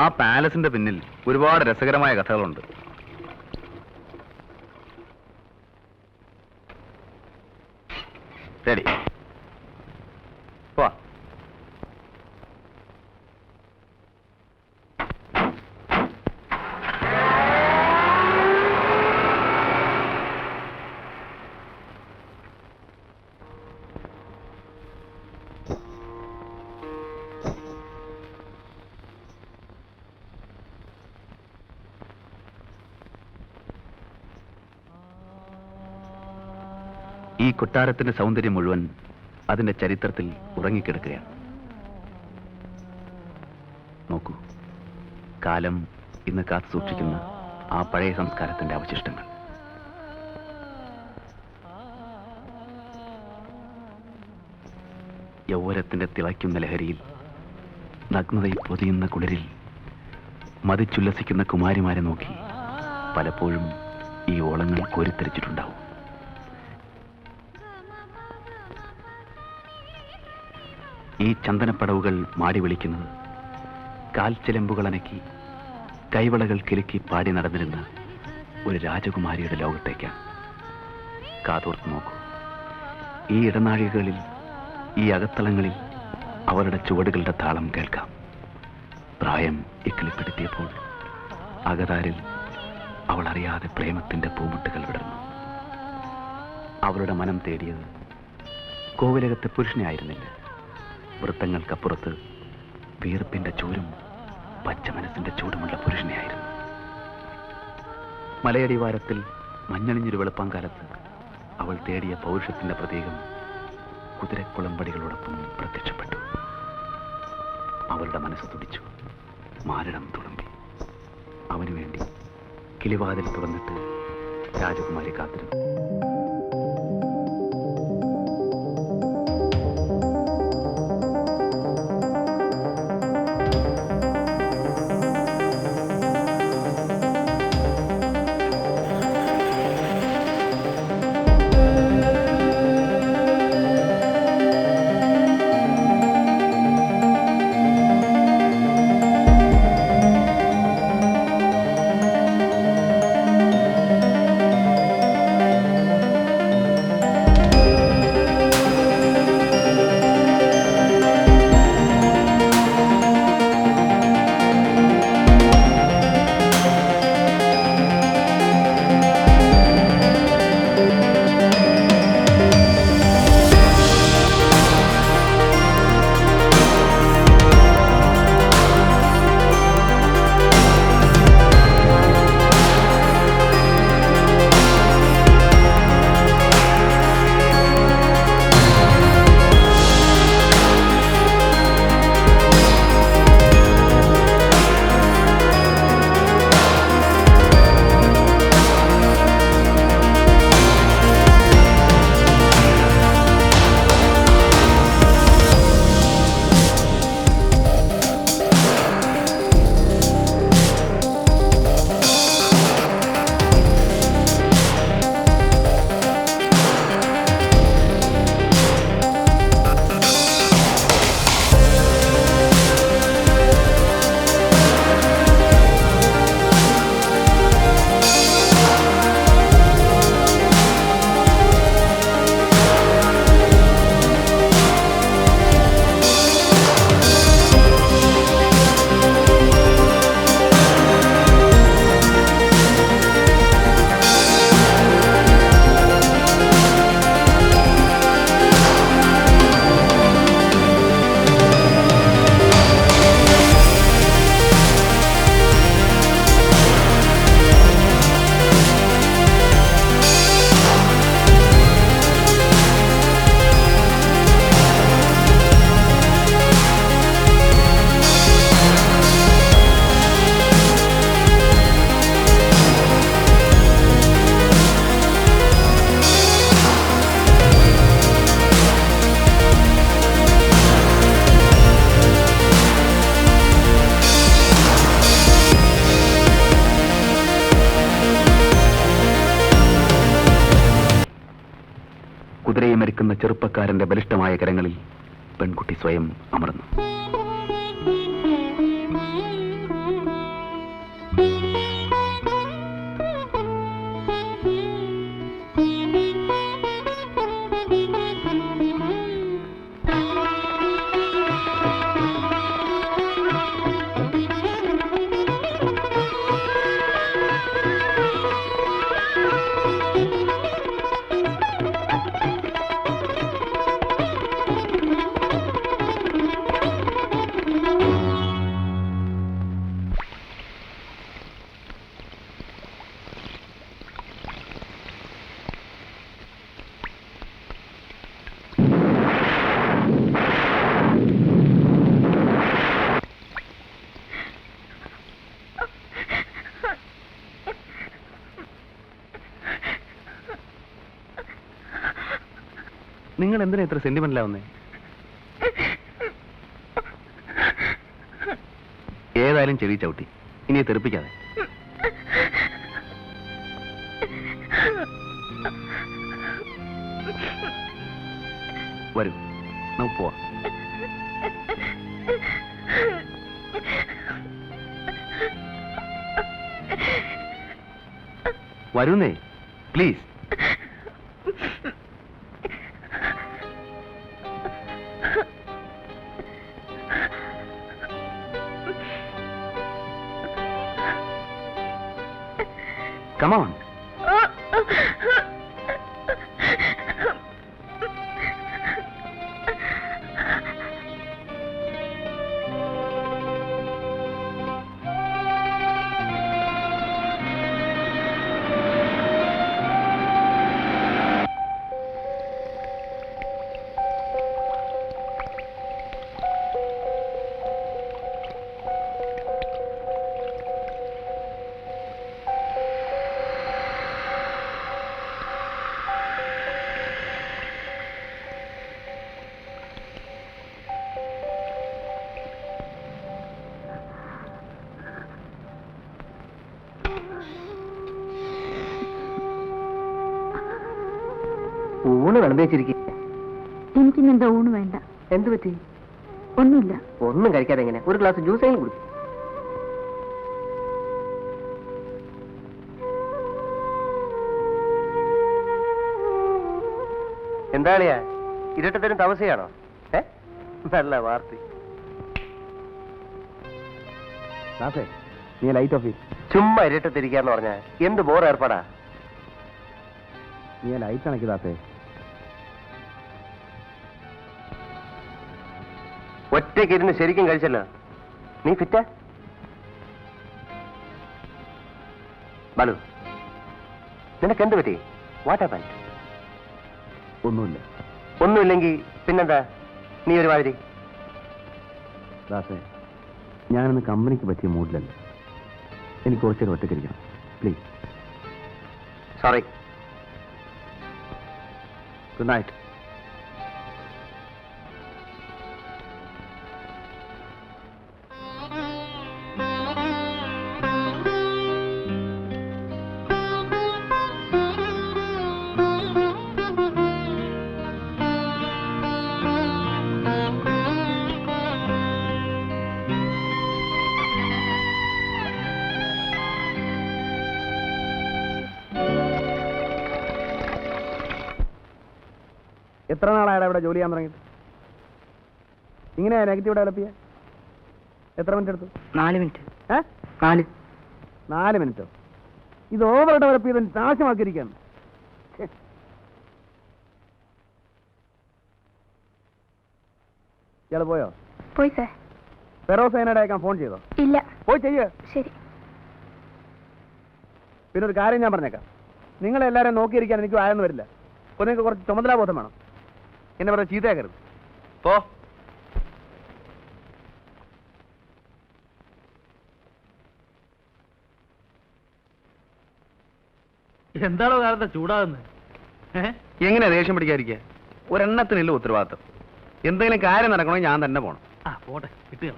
ആ പാലസിന്റെ പിന്നിൽ ഒരുപാട് രസകരമായ കഥകളുണ്ട്. റെഡി? വാ. ഈ കൊട്ടാരത്തിന്റെ സൗന്ദര്യം മുഴുവൻ അതിന്റെ ചരിത്രത്തിൽ ഉറങ്ങിക്കിടക്കുകയാണ്. നോക്കൂ, കാലം ഇന്ന് കാത്തു സൂക്ഷിക്കുന്ന ആ പഴയ സംസ്കാരത്തിന്റെ അവശിഷ്ടങ്ങൾ. യൗവനത്തിന്റെ തിളയ്ക്കുന്ന ലഹരിയിൽ, നഗ്നതയിൽ പൊതിയുന്ന കുളിരിൽ മതിച്ചുല്ലസിക്കുന്ന കുമാരിമാരെ നോക്കി പലപ്പോഴും ഈ ഓളങ്ങൾ കോരിത്തെരിച്ചിട്ടുണ്ടാവും. ഈ ചന്ദനപ്പടവുകൾ മാടി വിളിക്കുന്നത് കാൽച്ചിലമ്പുകൾ അനക്കി കൈവളകൾ കിലുക്കി പാടി നടന്നിരുന്ന ഒരു രാജകുമാരിയുടെ ലോകത്തേക്കാണ്. കാതോർത്ത് നോക്കൂ, ഈ ഇടനാഴികളിൽ, ഈ അകത്തളങ്ങളിൽ അവരുടെ ചുവടുകളുടെ താളം കേൾക്കാം. പ്രായം ഇക്കിളിപ്പെടുത്തിയപ്പോൾ അകതാരിൽ അവൾ അറിയാതെ പ്രേമത്തിന്റെ പൂമുട്ടുകൾ വിടർന്നു. അവളുടെ മനം തേടിയത് കോവിലകത്തെ പുരുഷനെ ആയിരുന്നില്ല, വൃത്തങ്ങൾക്കപ്പുറത്ത് വീർപ്പിന്റെ ചൂരും പച്ച മനസ്സിന്റെ ചൂടുമുള്ള പുരുഷനെയായിരുന്നു. മലയടിവാരത്തിൽ മഞ്ഞണിഞ്ഞൊരു വെളുപ്പാങ്കാലത്ത് അവൾ തേടിയ പൗരുഷത്തിന്റെ പ്രതീകം കുതിരക്കുളമ്പടികളോടൊപ്പം പ്രത്യക്ഷപ്പെട്ടു. അവളുടെ മനസ്സ് തുടിച്ചു, മാരടം തുളുമ്പി. അവനു വേണ്ടി കിളിവാതിൽ തുറന്നിട്ട് രാജകുമാരി കാത്തിരുന്നു. നിൽക്കുന്ന ചെറുപ്പക്കാരന്റെ ബലിഷ്ഠമായ കരങ്ങളിൽ പെൺകുട്ടി സ്വയം അമർന്നു. നിങ്ങൾ എന്തിനാ ഇത്ര സെന്റിമെന്റിലാവുന്നേ? ഏതായാലും ചെവി ചവിട്ടി, ഇനി തെറിപ്പിക്കാതെ. വരൂ, നമുക്ക് പോവാം. വരുന്നേ, പ്ലീസ്. Come on. ഊണ് വിളമ്പേച്ചിരിക്കും. എനിക്കിന്നെന്താ ഊണ് വേണ്ട. എന്ത് പറ്റി? ഒന്നുമില്ല. ഒന്നും കഴിക്കാതെ എങ്ങനെ? ഒരു ഗ്ലാസ് ജ്യൂസെങ്കിലും കുടിക്കും. എന്താളിയാ ഇരട്ടത്തരും താമസിയാണോ? നല്ല വാർത്ത. നീ ലൈറ്റ് ഓഫ് ചുമ്മാ ഇരട്ടത്തിരിക്കാന്ന് പറഞ്ഞാ എന്ത് ബോർ ഏർപ്പാടാ. നീ ലൈറ്റ് അണക്കിതാത്തേ. ഒറ്റയ്ക്ക് ഇരുന്ന് ശരിക്കും കഴിച്ചല്ലോ. നീ ഫിറ്റാ? ബാലു, നിനക്ക് എന്ത് പറ്റി? What happened? ഒന്നുമില്ല. ഒന്നുമില്ലെങ്കിൽ പിന്നെന്താ നീ ഒരു മാതിരി? ദാസേ, ഞാനിന്ന് കമ്പനിക്ക് പറ്റിയ മൂഡിലല്ല. എനിക്ക് കുറച്ചേരം ഒറ്റയ്ക്കിരിക്കണം, പ്ലീസ്. സോറി. Good night. എത്ര നാളായാലും ഇവിടെ ജോലി ചെയ്യാൻ തുടങ്ങിയിട്ട്? ഇങ്ങനെയാ നെഗറ്റീവ് ഡെവലപ്പ് ചെയ്യാൻ? എത്ര മിനിറ്റ് എടുത്തു? 4 മിനിറ്റ്. 4 മിനിറ്റോ? ഇത് ഓവർ ഡെവലപ്പ് ചെയ്ത് നാശമാക്കിയിരിക്കുകയാണ്. ഇയാൾ പോയോ? പോയി സാർ. ഫെറോസൈനയുടെ അയക്കാൻ ഫോൺ ചെയ്തോ? ഇല്ല. പോയി ചെയ്യേ. ശരി. പിന്നെ ഒരു കാര്യം ഞാൻ പറഞ്ഞേക്കാം. നിങ്ങളെല്ലാവരും നോക്കിയിരിക്കാൻ എനിക്ക് ആയെന്ന് വരില്ല. അപ്പോൾ നിങ്ങൾക്ക് കുറച്ച് ചുമതലാബോധം വേണം. എന്നെ പറഞ്ഞ ചീത്തയാക്കരുത്. പോ. എന്താണോ കാലത്തെ ചൂടാകുന്നത്? എങ്ങനെയാ ദേഷ്യം പിടിക്കാതിരിക്കുക? ഒരെണ്ണത്തിനില്ല ഉത്തരവാദിത്തം. എന്തെങ്കിലും കാര്യം നടക്കണമെങ്കിൽ ഞാൻ തന്നെ പോകണം. പോട്ടെ, കിട്ടുക.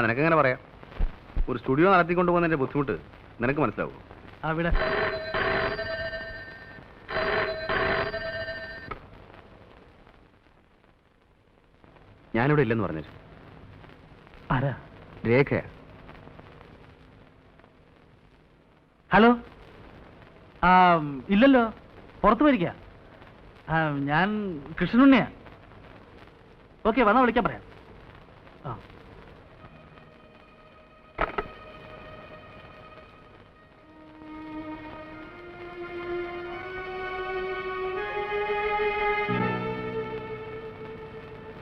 നിനക്ക് എങ്ങനെ പറയാം? ഒരു സ്റ്റുഡിയോ നടത്തിക്കൊണ്ട് പോകുന്നതിന്റെ ബുദ്ധിമുട്ട് നിനക്ക് മനസ്സിലാവും. അവിടെ ഞാനിവിടെ ഇല്ലെന്ന് പറഞ്ഞു. ആരാ? രേഖയാ. ഹലോ. ഇല്ലല്ലോ, പുറത്ത് പോയിരിക്കുക. ഞാൻ കൃഷ്ണനുണ്ണിയാ. ഓക്കെ, വന്നാൽ വിളിക്കാൻ പറയാം. ആ.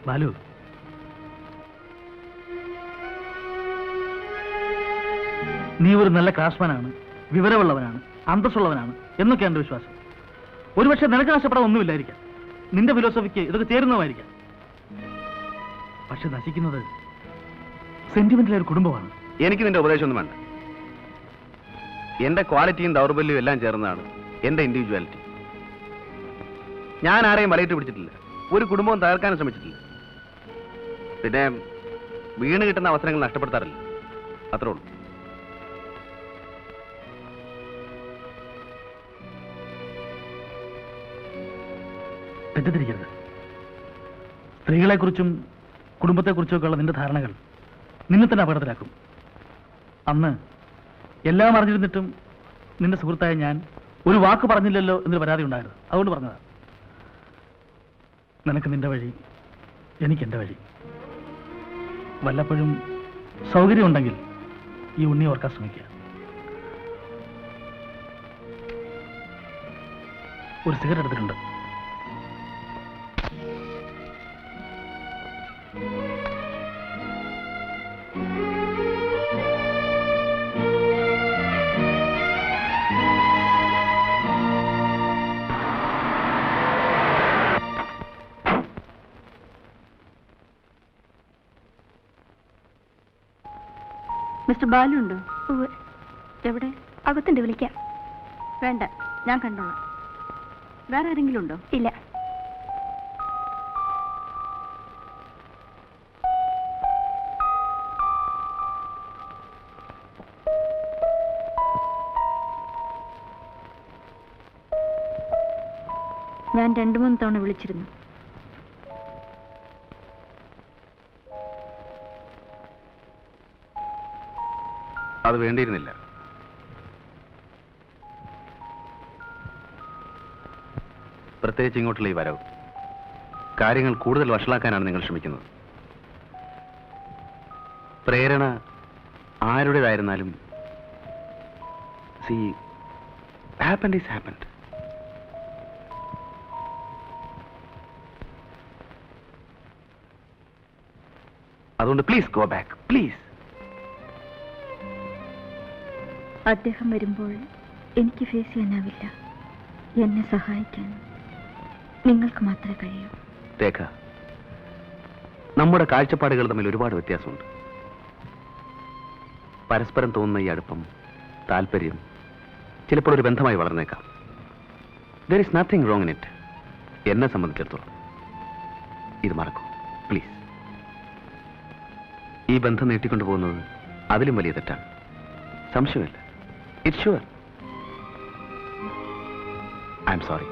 ബാലു, നീ ഒരു നല്ല ക്രാഫ്റ്റ്സ്മാനാണ്, വിവരമുള്ളവനാണ്, അന്തസ്സുള്ളവനാണ് എന്നൊക്കെ എന്റെ വിശ്വാസം. ഒരുപക്ഷെ നിനക്ക് നഷ്ടപ്പെടാൻ ഒന്നുമില്ലായിരിക്കാം, നിന്റെ ഫിലോസഫിക്ക് ഇതൊക്കെ ചേരുന്നതായിരിക്കാം. പക്ഷെ നശിക്കുന്നത് സെന്റിമെന്റിലെ ഒരു കുടുംബമാണ്. എനിക്ക് നിന്റെ ഉപദേശമൊന്നും വേണ്ട. എന്റെ ക്വാളിറ്റിയും ദൗർബല്യവും എല്ലാം ചേർന്നതാണ് എന്റെ ഇൻഡിവിജ്വാലിറ്റി. ഞാൻ ആരെയും വലയിട്ട് പിടിച്ചിട്ടില്ല, ഒരു കുടുംബവും തകർക്കാനും ശ്രമിച്ചിട്ടില്ല. പിന്നെ വീണ് കിട്ടുന്ന അവസരങ്ങൾ നഷ്ടപ്പെടുത്താറില്ല, അത്രേ ഉള്ളൂ. തെറ്റിദ്ധരിക്കരുത്. സ്ത്രീകളെക്കുറിച്ചും കുടുംബത്തെക്കുറിച്ചുമൊക്കെ ഉള്ള നിന്റെ ധാരണകൾ നിന്നെ തന്നെ അപകടത്തിലാക്കും. അന്ന് എല്ലാം അറിഞ്ഞിരുന്നിട്ടും നിന്റെ സുഹൃത്തായ ഞാൻ ഒരു വാക്ക് പറഞ്ഞില്ലല്ലോ എന്നൊരു പരാതി ഉണ്ടായിരുന്നു. അതുകൊണ്ട് പറഞ്ഞതാ. നിനക്ക് നിന്റെ വഴി, എനിക്ക് എൻ്റെ വഴി. വല്ലപ്പോഴും സൗകര്യമുണ്ടെങ്കിൽ ഈ ഉണ്ണി ഓർക്കാൻ ശ്രമിക്കുക. ഒരു സിഗരറ്റ് എടുത്തിട്ടുണ്ട്. മിസ്റ്റർ ബാലു ഉണ്ടോ? എവിടെ? അകത്തുണ്ട്, വിളിക്കാം. വേണ്ട, ഞാൻ കണ്ടോളാം. വേറെ ആരെങ്കിലും ഉണ്ടോ? ഇല്ല. ഞാൻ 2-3 തവണ വിളിച്ചിരുന്നു. അത് വേണ്ടിയിരുന്നില്ല. പ്രത്യേകിച്ച് ഇങ്ങോട്ടുള്ള ഈ വരവ് കാര്യങ്ങൾ കൂടുതൽ വഷളാക്കാനാണ് നിങ്ങൾ ശ്രമിക്കുന്നത്. പ്രേരണ ആരുടേതായിരുന്നാലും സി ഹാപ്പൻഡ് ഈസ് ഹാപ്പൻഡ്. അതുകൊണ്ട് പ്ലീസ് ഗോ ബാക്ക്, പ്ലീസ്. അദ്ദേഹം വരുമ്പോൾ എനിക്ക് ഫേസ് ചെയ്യാനാവില്ല. എന്നെ സഹായിക്കാൻ നിങ്ങൾക്ക് മാത്രമേ കഴിയൂ. രേഖ, നമ്മുടെ കാഴ്ചപ്പാടുകൾ തമ്മിൽ ഒരുപാട് വ്യത്യാസമുണ്ട്. പരസ്പരം തോന്നുന്ന ഈ അടുപ്പം, താല്പര്യം ചിലപ്പോൾ ഒരു ബന്ധമായി വളർന്നേക്കാം. There is nothing wrong in it. എന്നെ സംബന്ധിച്ചിടത്തോളം ഇത് മറക്കൂ, പ്ലീസ്. ഈ ബന്ധം നീട്ടിക്കൊണ്ടു പോകുന്നത് അതിലും വലിയ തെറ്റാണ്, സംശയമില്ല. It's sure. I am sorry.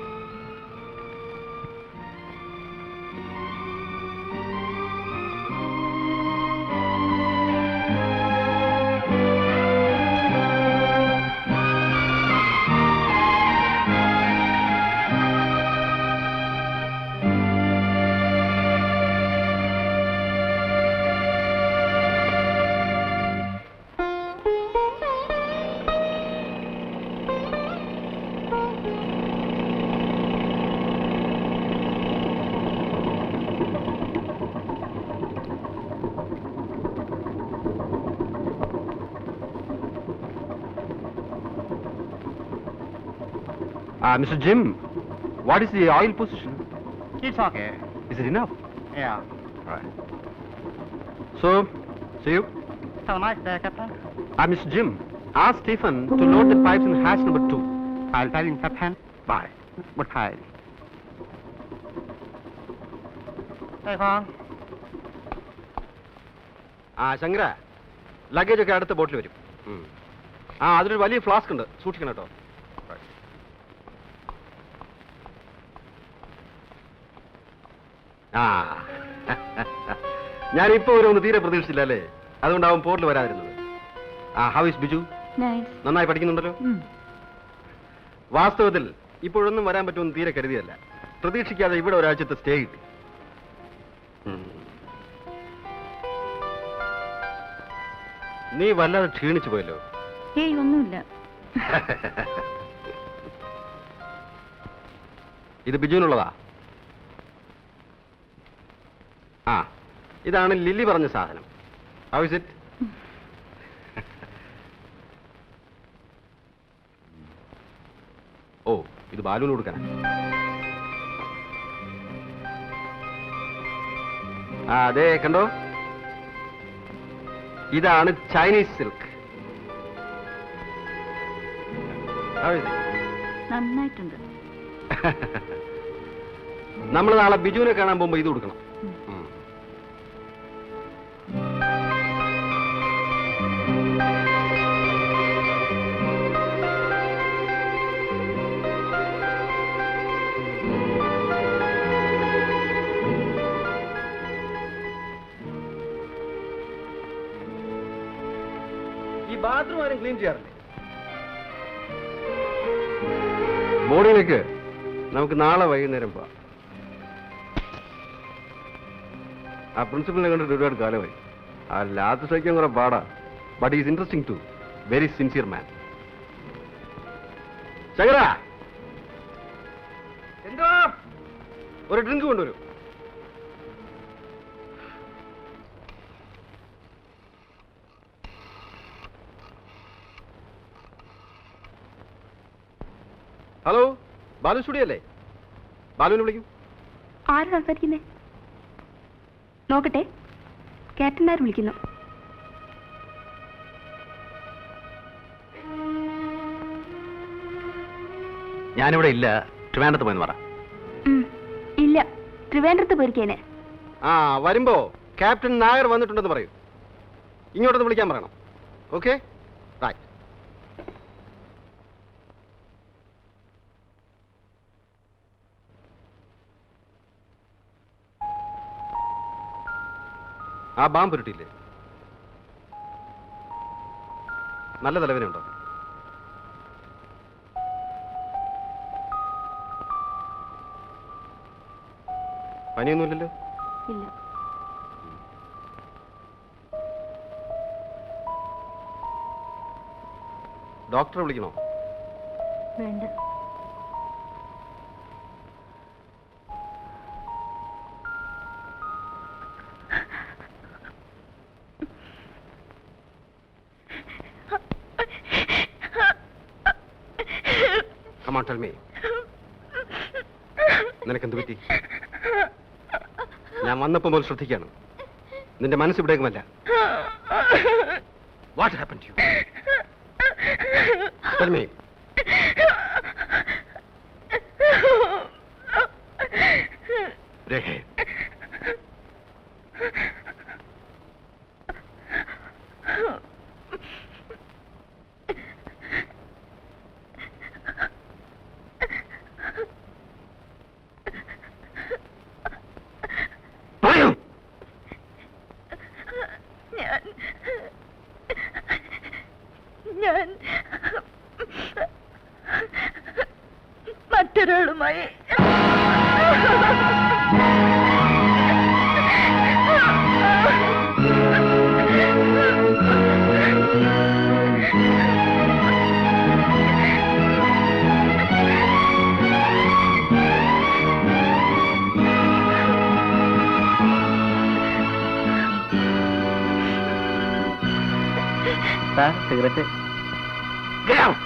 Mr. Jim, what is the oil position? It's okay. Is it enough? Yeah. Right. So, see you. Have a nice day, Captain. Mr. Jim, ask Stephen to load the pipes in hatch number 2. I'll tell him, Captain. Bye. But hi. Hey, Kong. Shankara, luggage ഒക്കെ അടുത്ത ബോട്ടിൽ വരും. അതിലൊരു വലിയ ഫ്ലാസ്ക് ഉണ്ട്, സൂക്ഷിക്കണം കേട്ടോ. ഞാനിപ്പോ ഒരു തീരെ പ്രതീക്ഷിച്ചില്ല അല്ലേ, അതുകൊണ്ടാവും പോർട്ടിൽ വരാതിരുന്നത്. How is Biju? നന്നായി പഠിക്കുന്നുണ്ടല്ലോ. വാസ്തവത്തിൽ ഇപ്പോഴൊന്നും വരാൻ പറ്റുമെന്ന് തീരെ കരുതിയല്ല. പ്രതീക്ഷിക്കാതെ ഇവിടെ ഒരാഴ്ചത്തെ സ്റ്റേ കിട്ടി. നീ വല്ലാതെ ക്ഷീണിച്ചു പോയല്ലോ. ഏയ് ഒന്നുമില്ല. ഇത് ബിജുവിനുള്ളതാ. ഇതാണ് ലില്ലി പറഞ്ഞ സാധനം. How is it? ഓ, ഇത് ബാലുവിന് കൊടുക്കാൻ. അതെ, കണ്ടോ, ഇതാണ് ചൈനീസ് സിൽക്ക്. നന്നായിട്ടുണ്ട്. നമ്മൾ നാളെ ബിജുവിനെ കാണാൻ പോകുമ്പോ ഇത് കൊടുക്കണം. ഈ ബാത്റൂം ആരും ക്ലീൻ ചെയ്യാറില്ലേ? ബോർഡിലേക്ക് നമുക്ക് നാളെ വൈകുന്നേരം പോവാം. ആ പ്രിൻസിപ്പലിനെ കണ്ടിട്ട് ഒരുപാട് കാലമായി. ആ ലാത്ത് സഹിക്കാൻ കുറെ പാടാ. But is interesting too. Very sincere man. Shankara, എന്തോ ഒരു ഡ്രിങ്ക് കൊണ്ടുവരൂ. ഹലോ, ബാലു സ്റ്റുഡിയോ അല്ലേ? ബാലുവിനെ വിളിക്കും. ആര് സംസാരിക്കുന്നേ? നോക്കട്ടെ. ക്യാപ്റ്റൻ നായർ വിളിക്കുന്നു. ഞാനിവിടെ ഇല്ല, ട്രിവാൻഡ്രത്ത് പോയെന്ന് പറ. ഇല്ല, ട്രിവാൻഡ്രത്ത് പോയിരിക്കേനെ. വരുമ്പോ ക്യാപ്റ്റൻ നായർ വന്നിട്ടുണ്ടെന്ന് പറയൂ. ഇങ്ങോട്ടൊന്ന് വിളിക്കാൻ പറയണം. Okay, right. ആ ബാം പുരട്ടിയില്ലേ? നല്ല തലവേനുണ്ടോ? പനിയൊന്നുമില്ലല്ലോ? ഇല്ല. ഡോക്ടറെ വിളിക്കണോ? വേണ്ട. Come on, tell me. നിനക്കെന്ത് പറ്റി? ഞാൻ വന്നപ്പോ മുതൽ ശ്രദ്ധിക്കാണ്. നിന്റെ മനസ്സ് ഇവിടേക്കുമല്ല. What happened to you? Tell me. രേഖേ, ഞാൻ മറ്റൊരാളുമായി സിഗരറ്റ്. get out.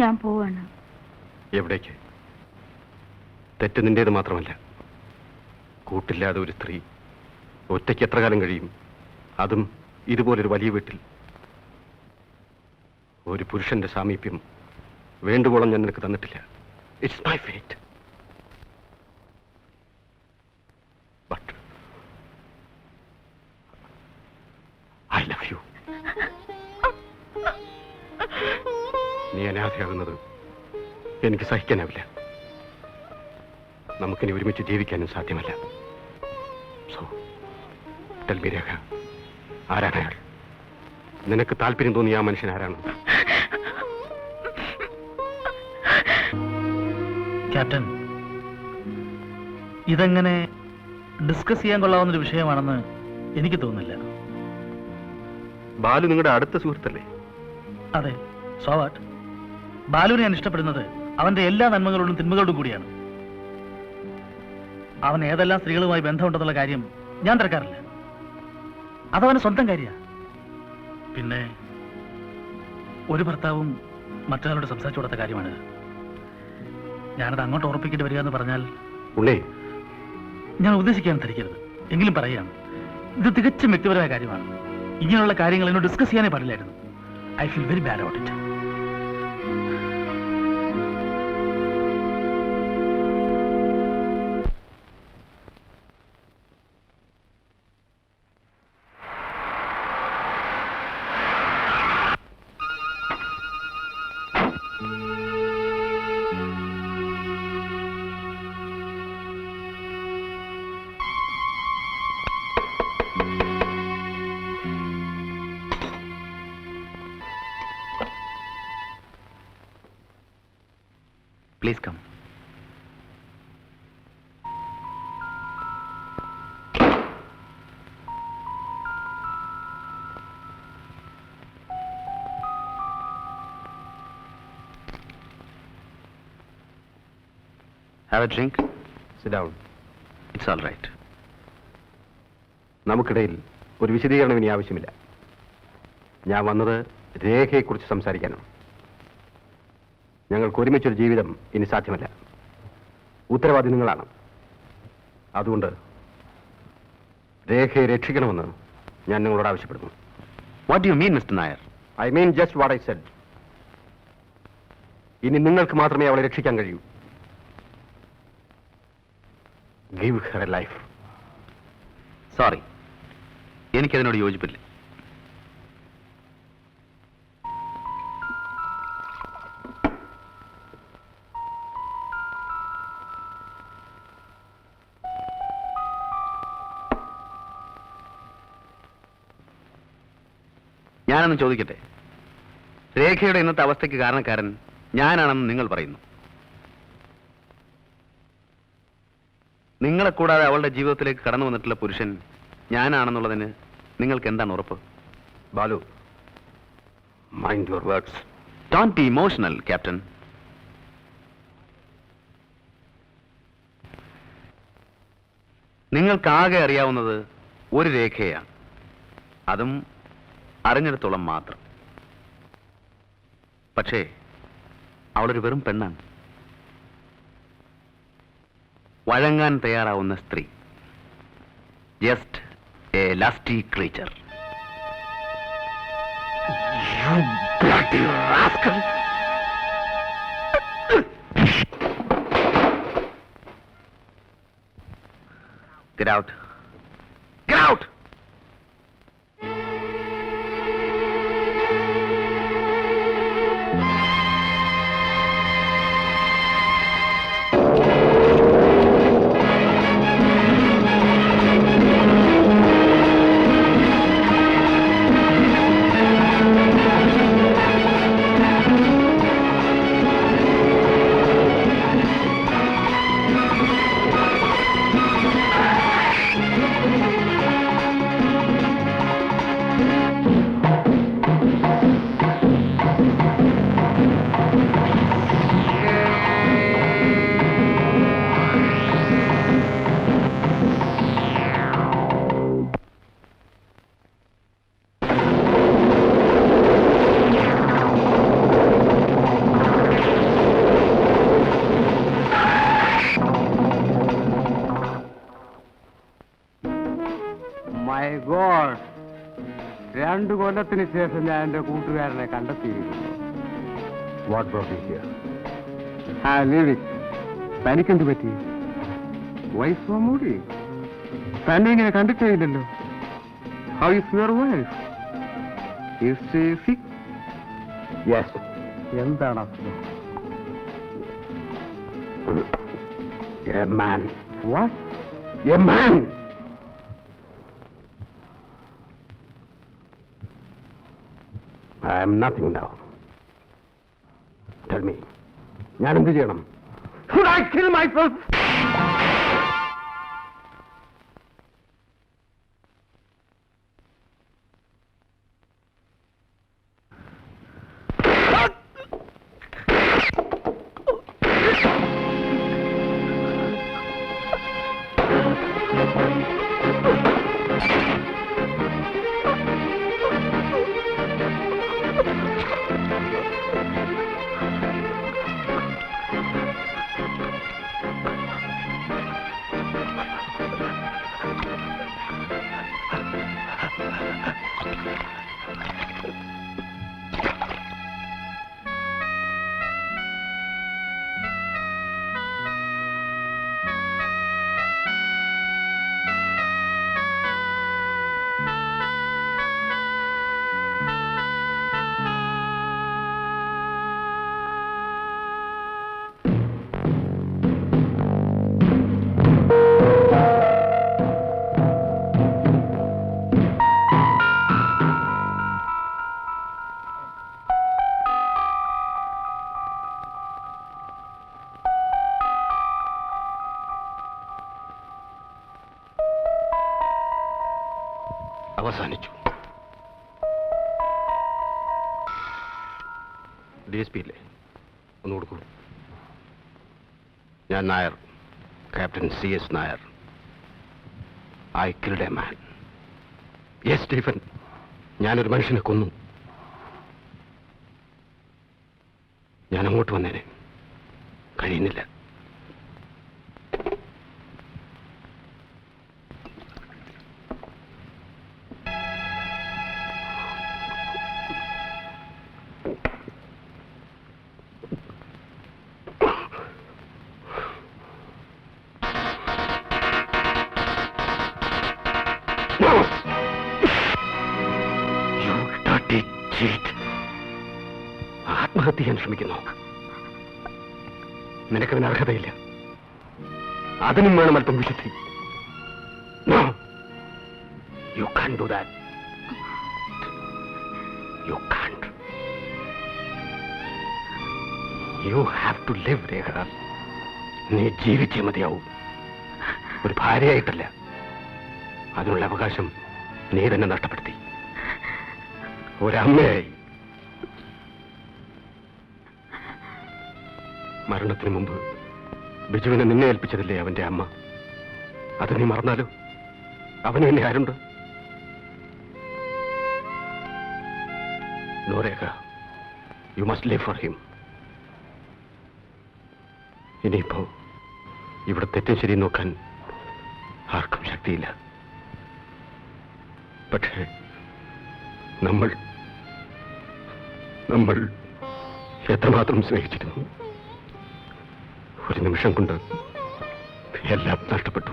ഞാൻ പോവാണ്. എവിടേക്ക്? തെറ്റ് നിന്റേത് മാത്രമല്ല. കൂട്ടില്ലാതെ ഒരു സ്ത്രീ ഒറ്റയ്ക്ക് എത്ര കാലം കഴിയും? അതും ഇതുപോലൊരു വലിയ വീട്ടിൽ. ഒരു പുരുഷന്റെ സാമീപ്യം വേണ്ടുവോളം ഞാൻ നിനക്ക് തന്നിട്ടില്ല. It's my fate. But I love you. നീ അനാഥയാകുന്നത് എനിക്ക് സഹിക്കാനാവില്ല. നമുക്കിനി ഒരുമിച്ച് ജീവിക്കാനും സാധ്യമല്ല. സോ ടെൽ മീ രേഖ, ആരാണ് അയാൾ? നിനക്ക് താല്പര്യം തോന്നിയ ആ മനുഷ്യൻ ആരാണ്? ക്യാപ്റ്റൻ, ഇതെങ്ങനെ ഡിസ്കസ് ചെയ്യാൻ കൊള്ളാവുന്നൊരു വിഷയമാണെന്ന് എനിക്ക് തോന്നുന്നില്ല. ബാലു നിങ്ങളുടെ അടുത്ത സുഹൃത്തല്ലേ? അതെ, സോ വാട്ട്? ബാലുവിനെ ഞാൻ ഇഷ്ടപ്പെടുന്നത് അവന്റെ എല്ലാ നന്മകളോടും തിന്മകളോടും കൂടിയാണ്. അവൻ ഏതെല്ലാം സ്ത്രീകളുമായി ബന്ധമുണ്ടെന്നുള്ള കാര്യം ഞാൻ തിരക്കാറില്ല. അതവന് സ്വന്തം കാര്യമാണ്. പിന്നെ ഒരു ഭർത്താവും മറ്റൊരാളോട് സംസാരിച്ചു കൊടുത്ത കാര്യമാണിത്. ഞാനത് അങ്ങോട്ട് ഉറപ്പിക്കേണ്ടി വരിക എന്ന് പറഞ്ഞാൽ ഉള്ളേ, ഞാൻ ഉദ്ദേശിക്കാൻ ധരിക്കരുത്. എങ്കിലും പറയുകയാണ്, ഇത് തികച്ചും വ്യക്തിപരമായ കാര്യമാണ്. ഇങ്ങനെയുള്ള കാര്യങ്ങൾ എന്നോട് ഡിസ്കസ് ചെയ്യാനേ പാടില്ലായിരുന്നു. I feel very bad about it. Please come. Have a drink? Sit down. It's all right. നമുക്കിടയിൽ ഒരു വിശദീകരണം ഇനി ആവശ്യമില്ല. ഞാൻ വന്നത് രേഖയെക്കുറിച്ച് സംസാരിക്കാനാണ്. ഞങ്ങൾക്ക് ഒരുമിച്ചൊരു ജീവിതം ഇനി സാധ്യമല്ല. ഉത്തരവാദി നിങ്ങളാണ്. അതുകൊണ്ട് രേഖയെ രക്ഷിക്കണമെന്ന് ഞാൻ നിങ്ങളോട് ആവശ്യപ്പെടുന്നു. What do you mean, Mr. Nair? I mean just what I said. ഇനി നിങ്ങൾക്ക് മാത്രമേ അവളെ രക്ഷിക്കാൻ കഴിയൂ. Give her a life. Sorry. എനിക്കതിനോട് യോജിപ്പില്ല. ഞാനൊന്ന് ചോദിക്കട്ടെ, രേഖയുടെ ഇന്നത്തെ അവസ്ഥയ്ക്ക് കാരണക്കാരൻ ഞാനാണെന്ന് നിങ്ങൾ പറയുന്നു. നിങ്ങളെ കൂടാതെ അവളുടെ ജീവിതത്തിലേക്ക് കടന്നു വന്നിട്ടുള്ള പുരുഷൻ ഞാനാണെന്നുള്ളതിന് നിങ്ങൾക്ക് എന്താണ് ഉറപ്പ്? Balu, mind your words. Don't be emotional, captain. നിങ്ങൾക്കാകെ അറിയാവുന്നത് ഒരു രേഖയാണ്. അതും അറിഞ്ഞിടത്തോളം മാത്രം. പക്ഷേ അവളൊരു വെറും പെണ്ണാണ്. വഴങ്ങാൻ തയ്യാറാവുന്ന സ്ത്രീ. Just A lasty creature. You bloody rascal! Get out. Get out! 2 കൊല്ലത്തിന് ശേഷം ഞാൻ എന്റെ കൂട്ടുകാരനെ കണ്ടെത്തിയിരിക്കുന്നു. What brought you here? തനിക്കെന്ത് പറ്റി? വൈഫ് മൂടി തന്നെ ഇങ്ങനെ കണ്ടിട്ടില്ലല്ലോ. How is your wife? Is she sick? Yes. എന്താണ് അസുഖം? A man. What? A man. I am nothing now. Tell me, ഞാൻ എന്ത് ചെയ്യണം? Should I kill myself? അവസാനിച്ചു. DSP ഇല്ലേ? ഒന്ന് കൊടുക്കൂ. ഞാൻ Nair, captain CS Nair. I killed a man. Yes, Stephen, ഞാനൊരു മനുഷ്യനെ കൊന്നു. ഞാൻ അങ്ങോട്ട് വന്നേനെ, കഴിയുന്നില്ല. ആത്മഹത്യ ചെയ്യാൻ ശ്രമിക്കുന്നു. നിനക്കതിന് അർഹതയില്ല. അതിനും വേണം അല്പം വിശുദ്ധി. No, you can't do that. You can't. You have to live, രേഖ. നീ ജീവിച്ചേ മതിയാവും. ഒരു ഭാര്യയായിട്ടല്ല. അതിനുള്ള അവകാശം നീ തന്നെ നഷ്ടപ്പെടുത്തി. ഒരമ്മയായി. മരണത്തിന് മുമ്പ് ബിജുവിനെ നിന്നെ ഏൽപ്പിച്ചതില്ലേ അവന്റെ അമ്മ? അത് നീ മറന്നാലോ? അവന് എന്നെ ആരുണ്ട്? No Rekha, you must live for him. ഇനിയിപ്പോ ഇവിടെ തെറ്റും ശരി നോക്കാൻ ആർക്കും ശക്തിയില്ല. പക്ഷേ നമ്മൾ എത്രമാത്രം സ്നേഹിച്ചിരുന്നു. ഒരു നിമിഷം കൊണ്ട് എല്ലാം നഷ്ടപ്പെട്ടു.